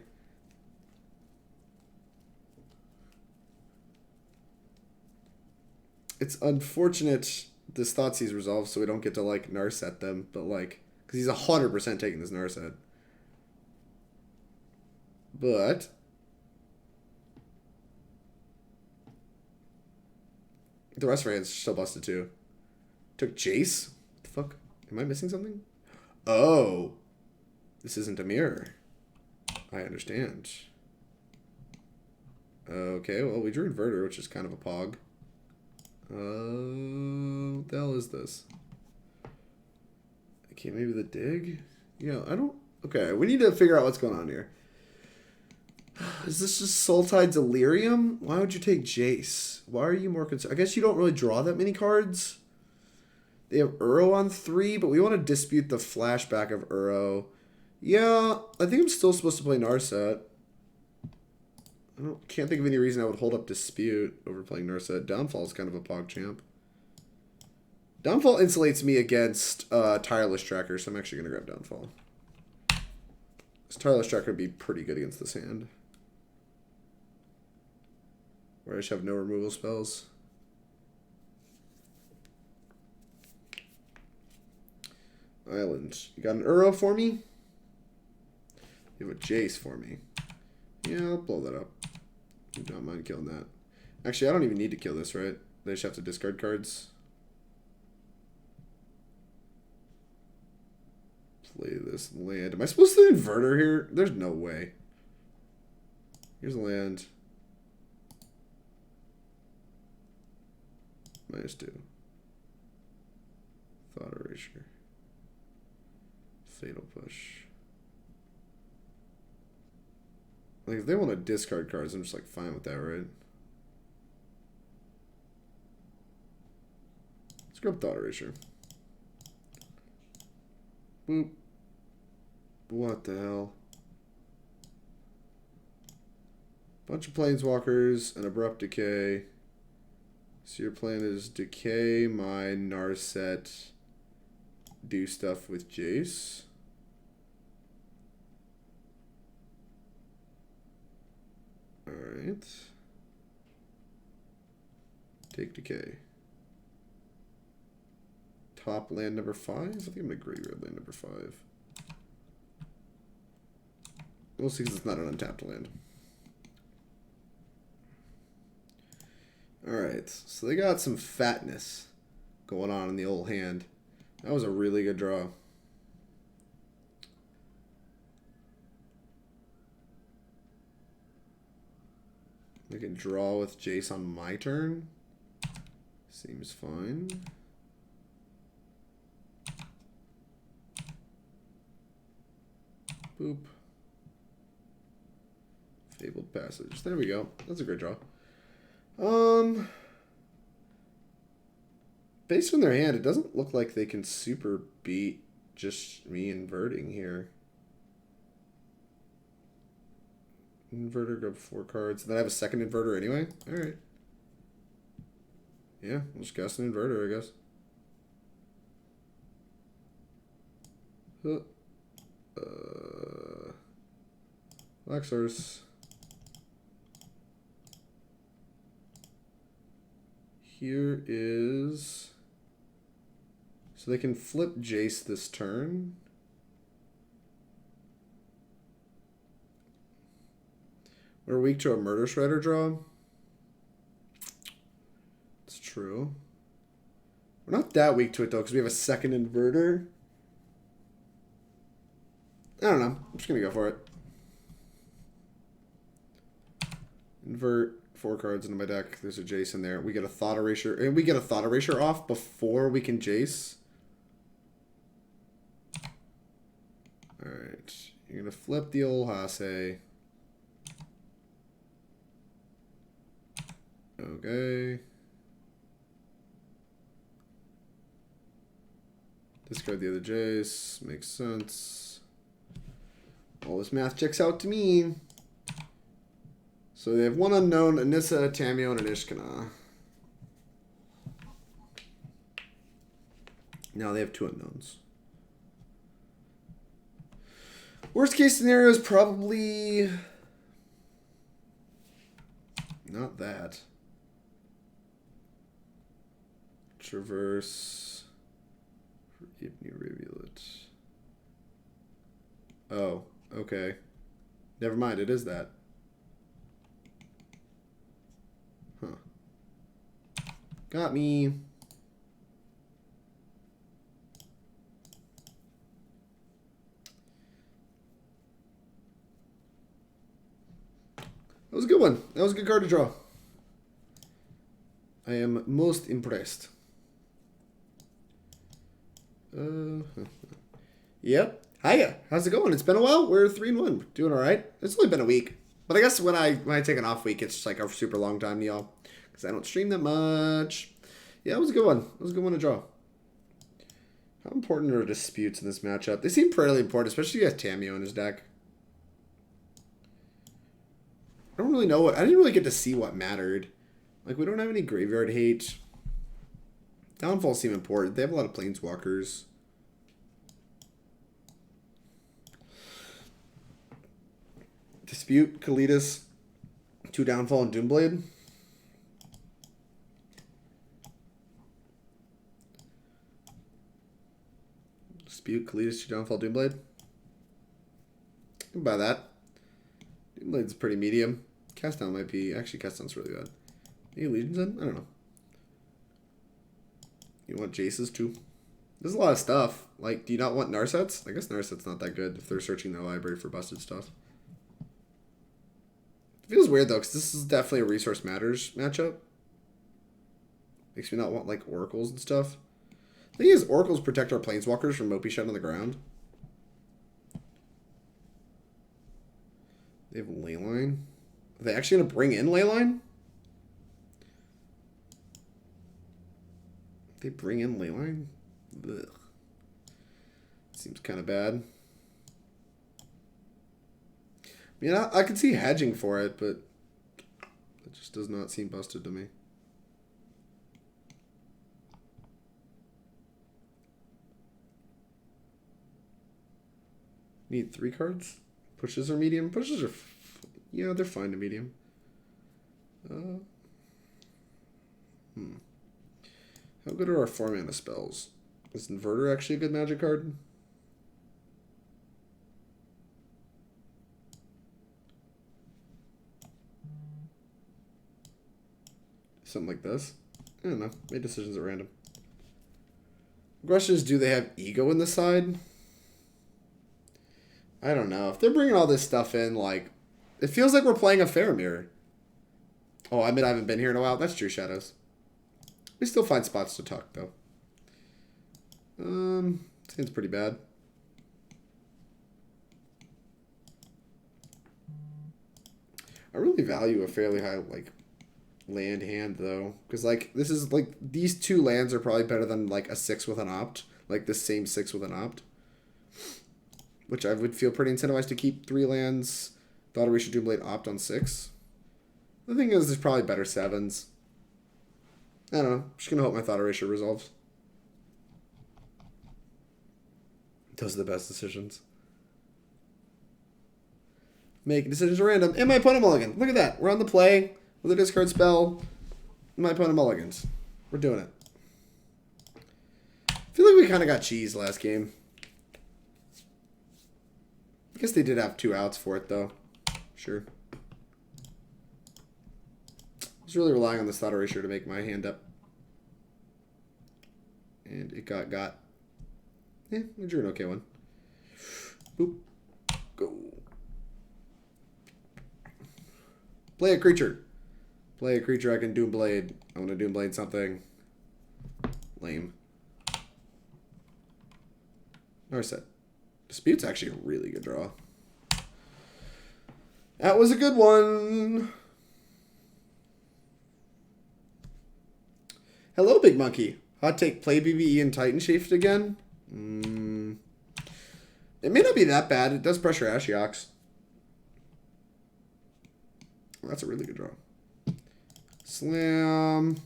It's unfortunate this Thoughtseize resolves, so we don't get to, like, Narset them, but, like... Because he's 100% taking this Narset. But... The rest of our hand's still busted, too. Took Jace? What the fuck? Am I missing something? Oh. This isn't a mirror. I understand. Okay, well, we drew Inverter, which is kind of a pog. What the hell is this? Okay, maybe the dig? Yeah, I don't... Okay, we need to figure out what's going on here. Is this just Sultai Delirium? Why would you take Jace? Why are you more concerned? I guess you don't really draw that many cards. They have Uro on 3, but we want to dispute the flashback of Uro. Yeah, I think I'm still supposed to play Narset. Can't think of any reason I would hold up Dispute over playing Narset. Downfall is kind of a PogChamp. Downfall insulates me against Tireless Tracker, so I'm actually going to grab Downfall. This Tireless Tracker would be pretty good against this hand. Where I just have no removal spells. Island. You got an Uro for me? You have a Jace for me. Yeah, I'll blow that up. I don't mind killing that. Actually, I don't even need to kill this, right? They just have to discard cards. play this land. Am I supposed to inverter here? There's no way. Here's a land. -2. Thought Erasure. Fatal Push. Like, if they want to discard cards, I'm just, like, fine with that, right? Let's grab Thought Erasure. Boop. What the hell? Bunch of Planeswalkers, an Abrupt Decay. So your plan is decay my Narset, do stuff with Jace. Alright. Take decay. Top land number 5? I think I'm going to graveyard land number 5. We'll see because it's not an untapped land. Alright, so they got some fatness going on in the old hand. That was a really good draw. I can draw with Jace on my turn. Seems fine. Boop. Fabled Passage. There we go. That's a great draw. Based on their hand, it doesn't look like they can super beat just me inverting here. Inverter, grab 4 cards. Then I have a second inverter anyway? Alright. Yeah, we'll just cast an inverter, I guess. Black Source. Here is... So they can flip Jace this turn. We're weak to a Murder Shredder draw. It's true. We're not that weak to it, though, because we have a second inverter. I don't know. I'm just going to go for it. Invert 4 cards into my deck. There's a Jace in there. We get a Thought Erasure. And we get a Thought Erasure off before we can Jace. Alright. You're going to flip the old Hasse. Okay. Discard the other Jace. Makes sense. All this math checks out to me. So they have one unknown, Anissa, Tamio, and Anishkana. Now they have 2 unknowns. Worst case scenario is probably not that. Traverse for Ibni Rivulet. Oh, okay. Never mind, it is that. Huh. Got me. That was a good one. That was a good card to draw. I am most impressed. Yep. Hiya. How's it going? It's been a while. We're 3-1. Doing all right. It's only been a week. But I guess when I take an off week, it's just like a super long time to y'all. Because I don't stream that much. Yeah, it was a good one. It was a good one to draw. How important are disputes in this matchup? They seem fairly important, especially if he has Tamio in his deck. I don't really know what... I didn't really get to see what mattered. Like, we don't have any graveyard hate. Downfalls seem important. They have a lot of planeswalkers. Dispute, Kalitas, 2 Downfall, and Doomblade. Dispute, Kalitas, 2 Downfall, Doomblade. I can buy that. Doomblade's pretty medium. Cast Down might be... Actually, Cast Down's really bad. Any Legions in? I don't know. You want Jace's too? There's a lot of stuff. Like, do you not want Narsets? I guess Narset's not that good if they're searching their library for busted stuff. It feels weird, though, because this is definitely a Resource Matters matchup. Makes me not want, like, Oracles and stuff. The thing is, Oracles protect our Planeswalkers from Mopey Shed on the ground. They have Leyline. Are they actually going to bring in Leyline? They bring in Leyline? Ugh. Seems kind of bad. I mean, I could see hedging for it, but it just does not seem busted to me. Need 3 cards? Pushes are medium? Pushes are... yeah, they're fine to medium. How good are our 4-mana spells? Is Inverter actually a good Magic card? Something like this? I don't know. Made decisions at random. The question is, do they have Ego in the side? I don't know. If they're bringing all this stuff in, like... it feels like we're playing a Faramir. Oh, I mean, I haven't been here in a while. That's true, Shadows. We still find spots to talk, though. Seems pretty bad. I really value a fairly high, like, land hand, though. Because, like, this is, like, these 2 lands are probably better than, like, a 6 with an opt. Like, the same 6 with an opt. Which I would feel pretty incentivized to keep 3 lands. Thought Erasure Doomblade opt on 6. The thing is, there's probably better 7s. I don't know. I'm just going to hope my Thought Erasure resolves. Those are the best decisions. Make decisions at random. And my opponent mulligan. Look at that. We're on the play with a discard spell. My opponent mulligans. We're doing it. I feel like we kind of got cheesed last game. I guess they did have 2 outs for it, though. Sure. I was really relying on this Thought Erasure to make my hand up. And it got. Yeah, I drew an okay one. Boop. Go. Play a creature. Play a creature I can Doomblade. I want to Doomblade something. Lame. Narset. Dispute's actually a really good draw. That was a good one. Hello, Big Monkey. Hot take, play BBE and Titan Shift again? It may not be that bad. It does pressure Ashiok's. Well, that's a really good draw. Slam.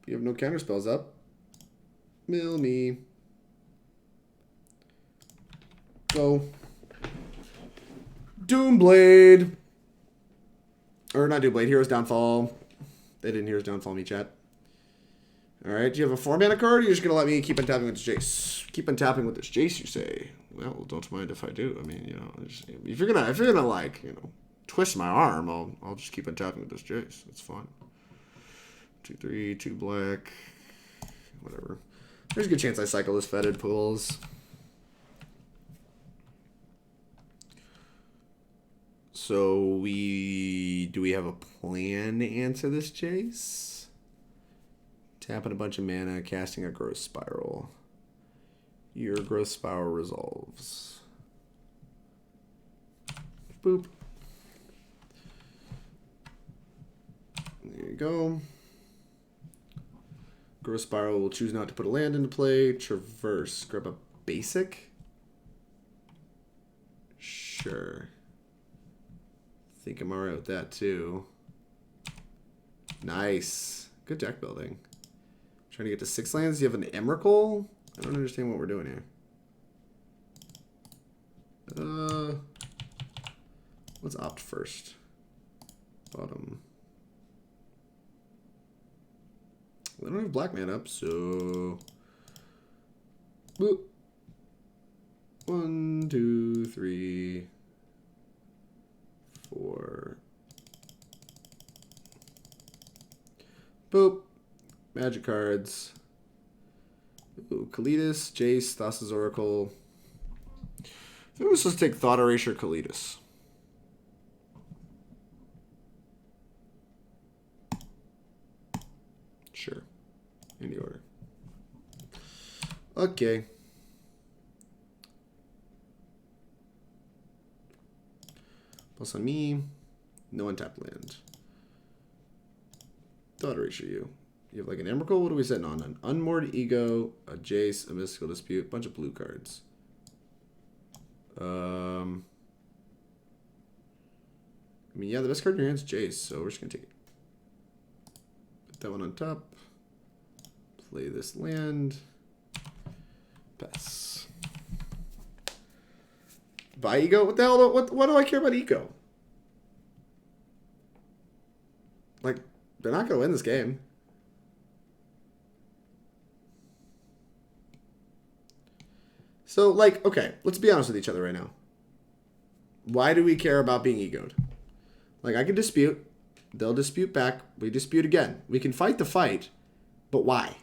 You have no counter spells up. Mill me. Go. Doomblade. Or not Doomblade, Hero's Downfall. They didn't Hero's Downfall me, chat. Alright, do you have a 4-mana card, or you're just going to let me keep on tapping with this Jace? Keep on tapping with this Jace, you say? Well, don't mind if I do. I mean, you know, if you're gonna like, you know, twist my arm, I'll just keep on tapping with this Jace. It's fine. 2/3, 2 black. Whatever. There's a good chance I cycle this Fetid Pools. So do we have a plan to answer this, Jace? Tapping a bunch of mana, casting a Growth Spiral. Your Growth Spiral resolves. Boop. There you go. Growth Spiral will choose not to put a land into play. Traverse. Grab a basic? Sure. Think I'm alright with that too. Nice. Good deck building. Trying to get to 6 lands. You have an Emrakul? I don't understand what we're doing here. Let's opt first. Bottom. We don't have black man up, so... Boop. 1, 2, 3, 4. Boop. Magic cards. Ooh, Kalitas, Jace, Thassa's Oracle. I think we're supposed to take Thought Erasure, Kalitas. Sure. Any order. Okay. Plus on me. No untapped land. Thought Erasure you. You have like an Emrakul? What are we setting on? An Unmoored Ego, a Jace, a Mystical Dispute, a bunch of blue cards. I mean, yeah, the best card in your hand is Jace, so we're just going to take it. Put that one on top. Play this land. Pass. Buy Ego? What the hell? What do I care about Ego? Like, they're not going to win this game. So, like, okay, let's be honest with each other right now. Why do we care about being egoed? Like, I can dispute. They'll dispute back. We dispute again. We can fight the fight, but why?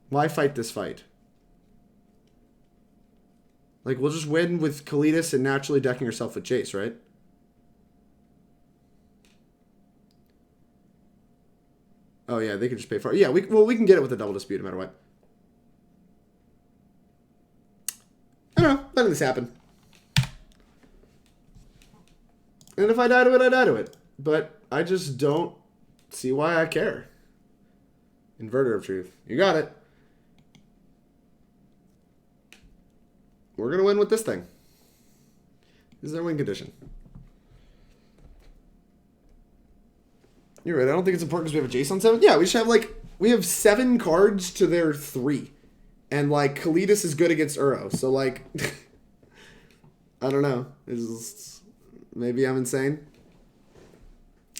Why fight this fight? Like, we'll just win with Kalitas and naturally decking herself with Jace, right? Oh, yeah, they can just pay for it. Yeah, we can get it with a double dispute no matter what. I don't know. Letting this happen. And if I die to it, I die to it. But I just don't see why I care. Inverter of Truth. You got it. We're going to win with this thing. This is our win condition. You're right. I don't think it's important because we have a Jace on 7. Yeah, we should have like... We have 7 cards to their 3. And like, Kalitas is good against Uro. So like... I don't know. Maybe I'm insane.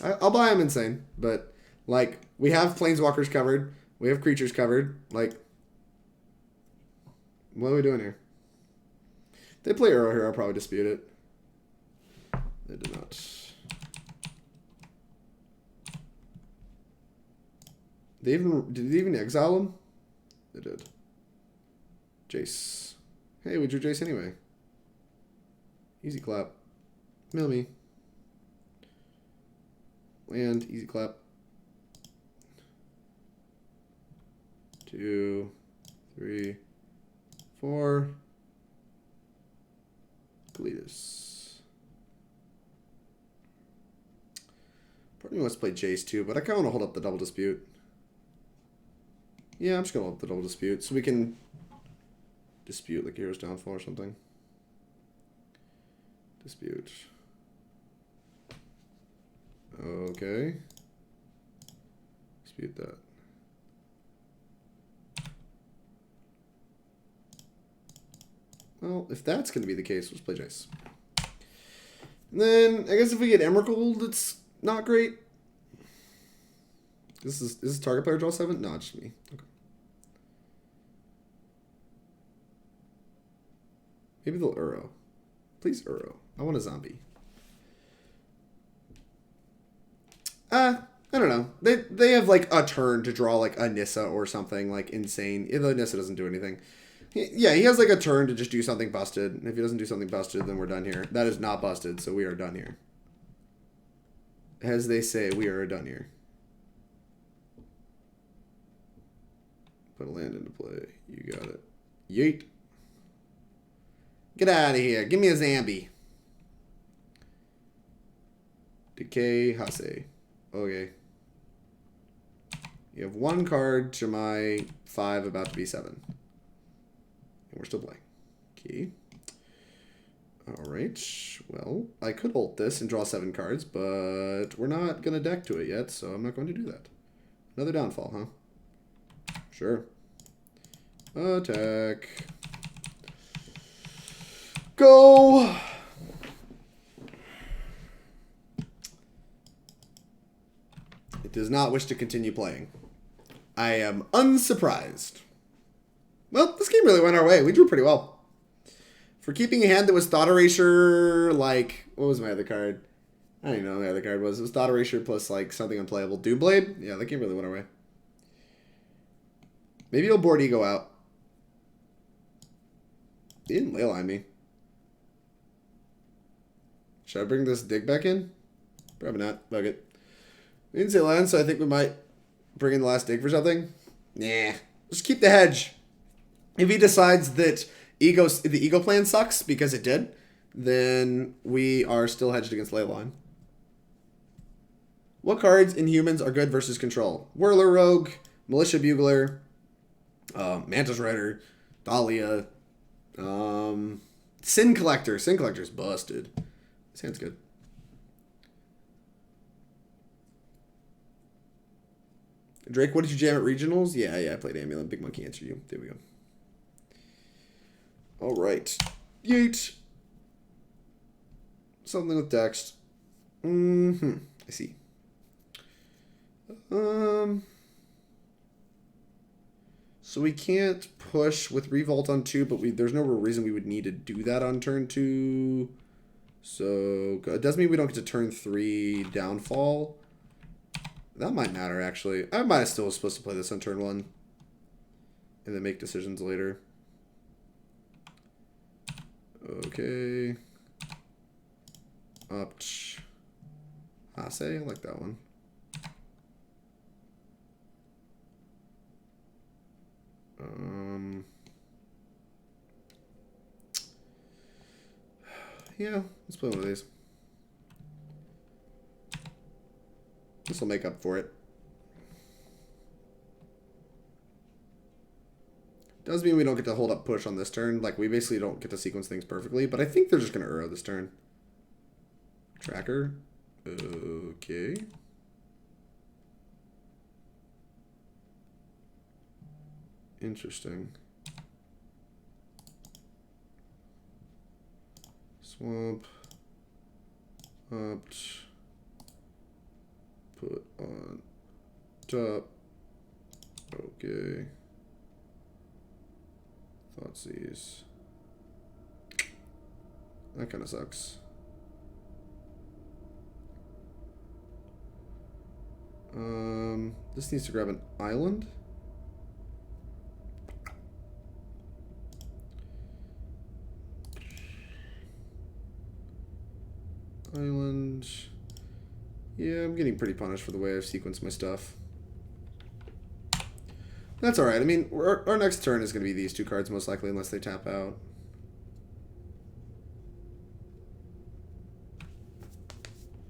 I'll buy I'm insane. But like, we have Planeswalkers covered. We have creatures covered. Like... What are we doing here? They play Uro here, I'll probably dispute it. They did not. Did they even exile him? They did. Jace. Hey, we drew Jace anyway. Easy clap. Mill me. Land, easy clap. 2, 3, 4. Kalitas. Part of me wants to play Jace too, but I kind of want to hold up the double dispute. Yeah, I'm just going to hold up the double dispute so we can dispute like Hero's Downfall or something. Dispute. Okay. Dispute that. Well, if that's going to be the case, let's play Jace. And then, I guess if we get Emrakul, it's not great. Is this target player draw 7? No, it's just me. Okay. Maybe they'll Uro. Please Uro. I want a zombie. I don't know. They have like a turn to draw like a Nissa or something like insane. Though Nissa doesn't do anything. Yeah, he has like a turn to just do something busted. And if he doesn't do something busted, then we're done here. That is not busted, so we are done here. As they say, we are done here. Put a land into play. You got it. Yeet. Get out of here. Give me a Zambi. Decay, Hase. Okay. You have 1 card to my 5 about to be 7. And we're still playing. Key. Alright. Well, I could ult this and draw 7 cards, but we're not going to deck to it yet, so I'm not going to do that. Another downfall, huh? Sure. Attack. Go! It does not wish to continue playing. I am unsurprised. Well, this game really went our way. We drew pretty well. For keeping a hand that was Thought Erasure, like... What was my other card? I don't even know what the other card was. It was Thought Erasure plus, like, something unplayable. Doomblade? Yeah, that game really went our way. Maybe he'll board Ego out. He didn't leyline me. Should I bring this dig back in? Probably not. Fuck it. We didn't say land, so I think we might bring in the last dig for something. Nah. Just keep the hedge. If he decides that the Ego plan sucks, because it did, then we are still hedged against Leyline. What cards in humans are good versus control? Whirler Rogue, Militia Bugler, Mantis Rider, Dahlia, Sin Collector. Sin Collector's busted. This hand's good. Drake, what did you jam at regionals? Yeah, I played Amulet. Big Monkey answered you. There we go. All right. Yeet. Something with Dex. I see. So we can't push with Revolt on 2, but there's no real reason we would need to do that on turn 2. So it does mean we don't get to turn 3 Downfall. That might matter, actually. I might have still supposed to play this on turn 1. And then make decisions later. Okay. Opt. Thassa, I like that one. Yeah, let's play one of these. This will make up for it. Does mean we don't get to hold up push on this turn. Like, we basically don't get to sequence things perfectly, but I think they're just going to Uro this turn. Tracker. Okay. Interesting. Swamp. Opt. Put on top. Okay. Thoughtseize. That kind of sucks. This needs to grab an island. Island. Yeah, I'm getting pretty punished for the way I've sequenced my stuff. That's alright. I mean, our next turn is going to be these two cards, most likely, unless they tap out.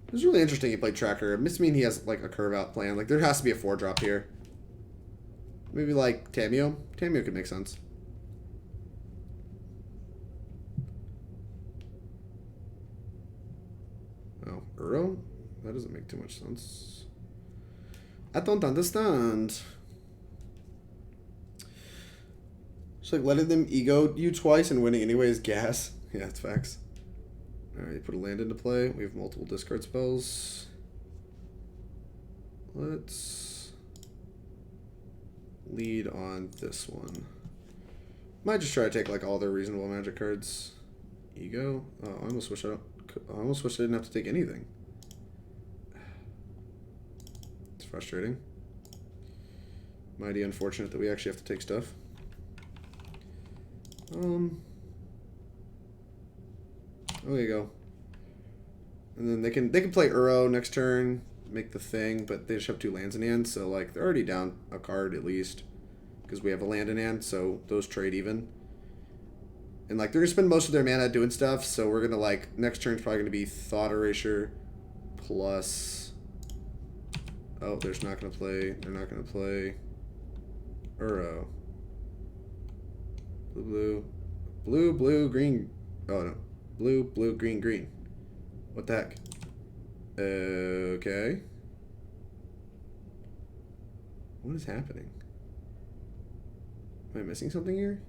It was really interesting he played Tracker. It must mean he has, like, a curve-out plan. Like, there has to be a 4-drop here. Maybe, like, Tamiyo? Tamiyo could make sense. Oh, Uro? That doesn't make too much sense. I don't understand. Just like letting them ego you twice and winning anyway is gas. Yeah, it's facts. Alright, put a land into play. We have multiple discard spells. Let's lead on this one. Might just try to take like all their reasonable magic cards. Ego. Oh, I almost wish I didn't have to take anything. It's frustrating. Mighty unfortunate that we actually have to take stuff. Oh, there you go. And then they can play Uro next turn, make the thing, but they just have 2 lands in hand, so like they're already down a card at least, because we have a land in hand, so those trade even. And like they're gonna spend most of their mana doing stuff, so we're gonna like next turn's probably gonna be Thought Erasure plus. Oh, they're not gonna play. They're not gonna play Uro. Blue, green. Oh no. Blue, green. What the heck? Okay. What is happening? Am I missing something here?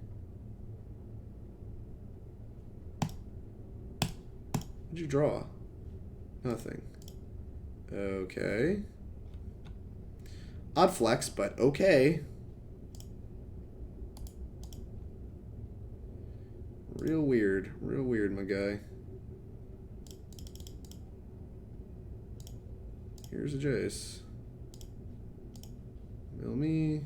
What'd you draw? Nothing. Okay. Odd flex, but okay. Real weird, my guy. Here's a Jace. Mill me.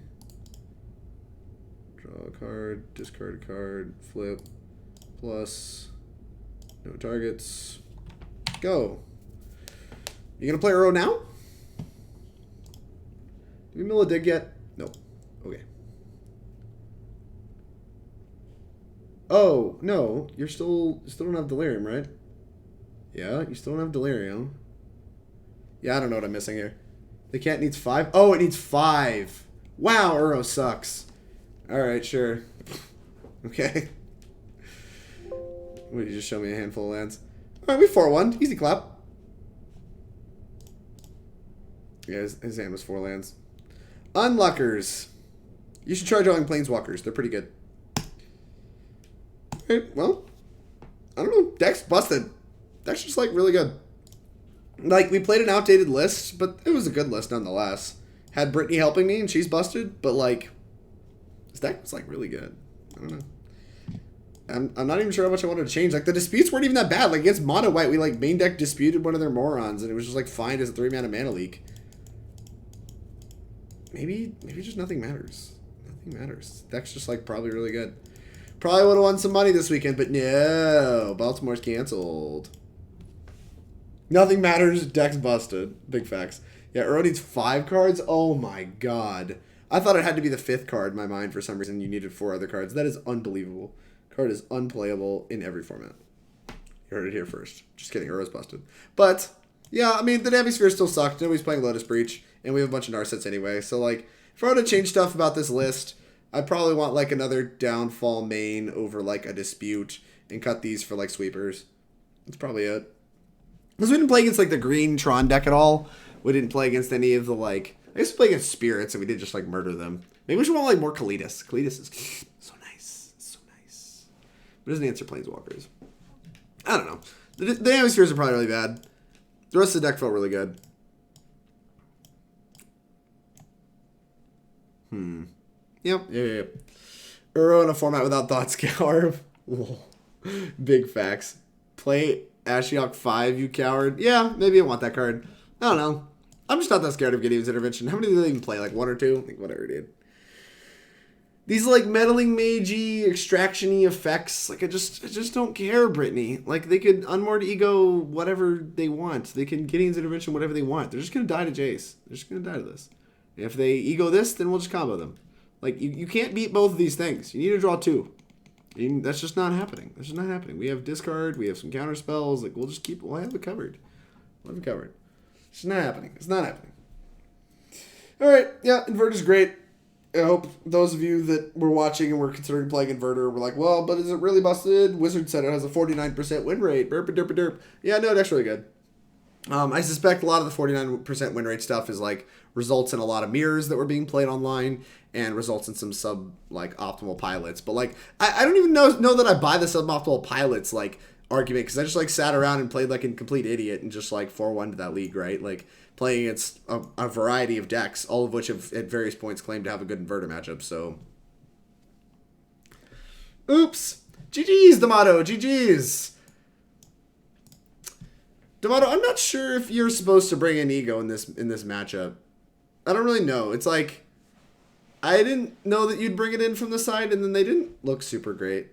card, discard a card, flip, plus, no targets. Go. You gonna play Uro now? Did we mill a dig yet? Nope. Okay. Oh, no. You still don't have Delirium, right? Yeah, you still don't have Delirium. Yeah, I don't know what I'm missing here. The cat needs 5. Oh, it needs 5. Wow, Uro sucks. Alright, sure. Okay. What, you just show me a handful of lands? Alright, we 4-1. Easy clap. Yeah, his hand was 4 lands. Unluckers. You should try drawing Planeswalkers. They're pretty good. Alright, well. I don't know. Deck's busted. Deck's just, like, really good. Like, we played an outdated list, but it was a good list nonetheless. Had Brittany helping me, and she's busted, but, like, this deck was, like, really good. I don't know. I'm not even sure how much I wanted to change. Like, the disputes weren't even that bad. Like, against mono white, we, like, main deck disputed one of their morons, and it was just, like, fine as a 3-mana mana leak. Maybe just nothing matters. Nothing matters. Deck's just, like, probably really good. Probably would have won some money this weekend, but no. Baltimore's canceled. Nothing matters. Deck's busted. Big facts. Yeah, Uro needs 5 cards. Oh, my God. I thought it had to be the 5th card in my mind for some reason. You needed 4 other cards. That is unbelievable. Card is unplayable in every format. You heard it here first. Just kidding. Uro's busted. But, yeah, I mean, the Navisphere still sucked. Nobody's playing Lotus Breach, and we have a bunch of Narsets anyway. So, like, if I were to change stuff about this list, I'd probably want, like, another Downfall main over, like, a Dispute and cut these for, like, sweepers. That's probably it. Because we didn't play against, like, the green Tron deck at all. We didn't play against any of the, like... I guess we played against Spirits, and we did just, like, murder them. Maybe we should want, like, more Kalitas. Kalitas is so nice. So nice. But it doesn't answer Planeswalkers. I don't know. The Hemispheres are probably really bad. The rest of the deck felt really good. Yep. Uro in a format without Thought Scour. Big facts. Play Ashiok 5, you coward. Yeah, maybe I want that card. I don't know. I'm just not that scared of Gideon's Intervention. How many do they even play? Like 1 or 2? I think whatever, dude. These like meddling magey, extraction-y effects. Like I just don't care, Brittany. Like they could Unmoored Ego whatever they want. They can Gideon's Intervention whatever they want. They're just gonna die to Jace. They're just gonna die to this. And if they ego this, then we'll just combo them. Like you can't beat both of these things. You need to draw 2. And that's just not happening. That's just not happening. We have discard. We have some counter spells. Like we'll have it covered. We'll have it covered. It's not happening. It's not happening. All right. Yeah, Inverter's great. I hope those of you that were watching and were considering playing Inverter were like, well, but is it really busted? Wizard said it has a 49% win rate. Burp, derp, derp. Yeah, no, that's really good. I suspect a lot of the 49% win rate stuff is like results in a lot of mirrors that were being played online and results in some optimal pilots. But like, I don't even know that I buy the suboptimal pilots like argument because I just like sat around and played like a complete idiot and just like 4-1 to that league, right? Like playing against a variety of decks, all of which have at various points claimed to have a good Inverter matchup. So, oops, GG's, D'Amato, GG's. D'Amato, I'm not sure if you're supposed to bring in Ego in this matchup. I don't really know. It's like I didn't know that you'd bring it in from the side, and then they didn't look super great.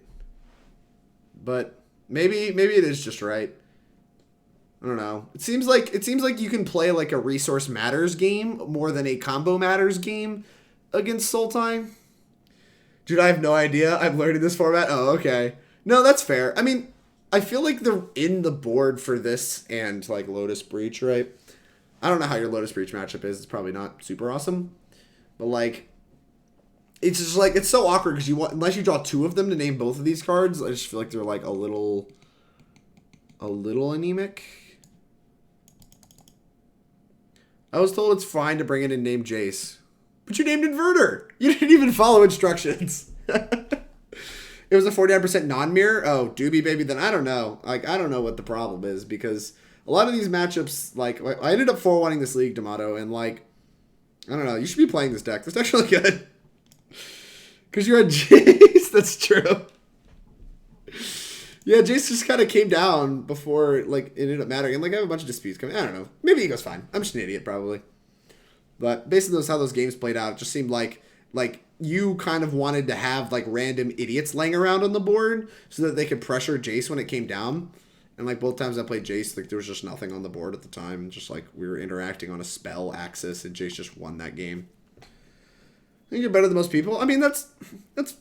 But maybe it is just right. I don't know. It seems like you can play like a resource matters game more than a combo matters game against Sultai. Dude, I have no idea. I'm learning this format. Oh, okay. No, that's fair. I mean, I feel like they're in the board for this and like Lotus Breach, right? I don't know how your Lotus Breach matchup is. It's probably not super awesome. But like, it's just like, it's so awkward because unless you draw 2 of them to name both of these cards, I just feel like they're like a little anemic. I was told it's fine to bring in and name Jace. But you named Inverter! You didn't even follow instructions. It was a 49% non-mirror? Oh, doobie baby, then I don't know. Like, I don't know what the problem is, because a lot of these matchups, like, I ended up 4-1ing this league, D'Amato, and, like, I don't know. You should be playing this deck. This deck's really good. Because you're a Jace. That's true. Yeah, Jace just kind of came down before, like, it ended up mattering. And, like, I have a bunch of disputes coming. I don't know. Maybe Ego's fine. I'm just an idiot, probably. But based on how those games played out, it just seemed like Like, you kind of wanted to have, like, random idiots laying around on the board so that they could pressure Jace when it came down. And, like, both times I played Jace, like, there was just nothing on the board at the time. Just, like, we were interacting on a spell axis, and Jace just won that game. I think you're better than most people. I mean, that's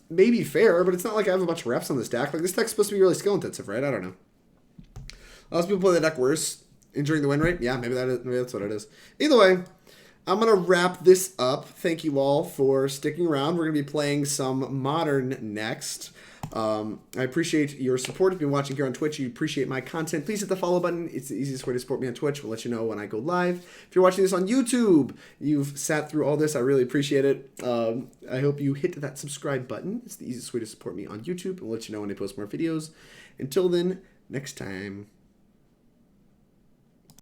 maybe fair, but it's not like I have a bunch of reps on this deck. Like, this deck's supposed to be really skill-intensive, right? I don't know. Lots of people play the deck worse. Injuring the win rate? Yeah, maybe that's what it is. Either way, I'm going to wrap this up. Thank you all for sticking around. We're going to be playing some Modern next. I appreciate your support. If you've been watching here on Twitch, you appreciate my content, please hit the follow button. It's the easiest way to support me on Twitch. We'll let you know when I go live. If you're watching this on YouTube, you've sat through all this. I really appreciate it. I hope you hit that subscribe button. It's the easiest way to support me on YouTube. We'll let you know when I post more videos. Until then, next time.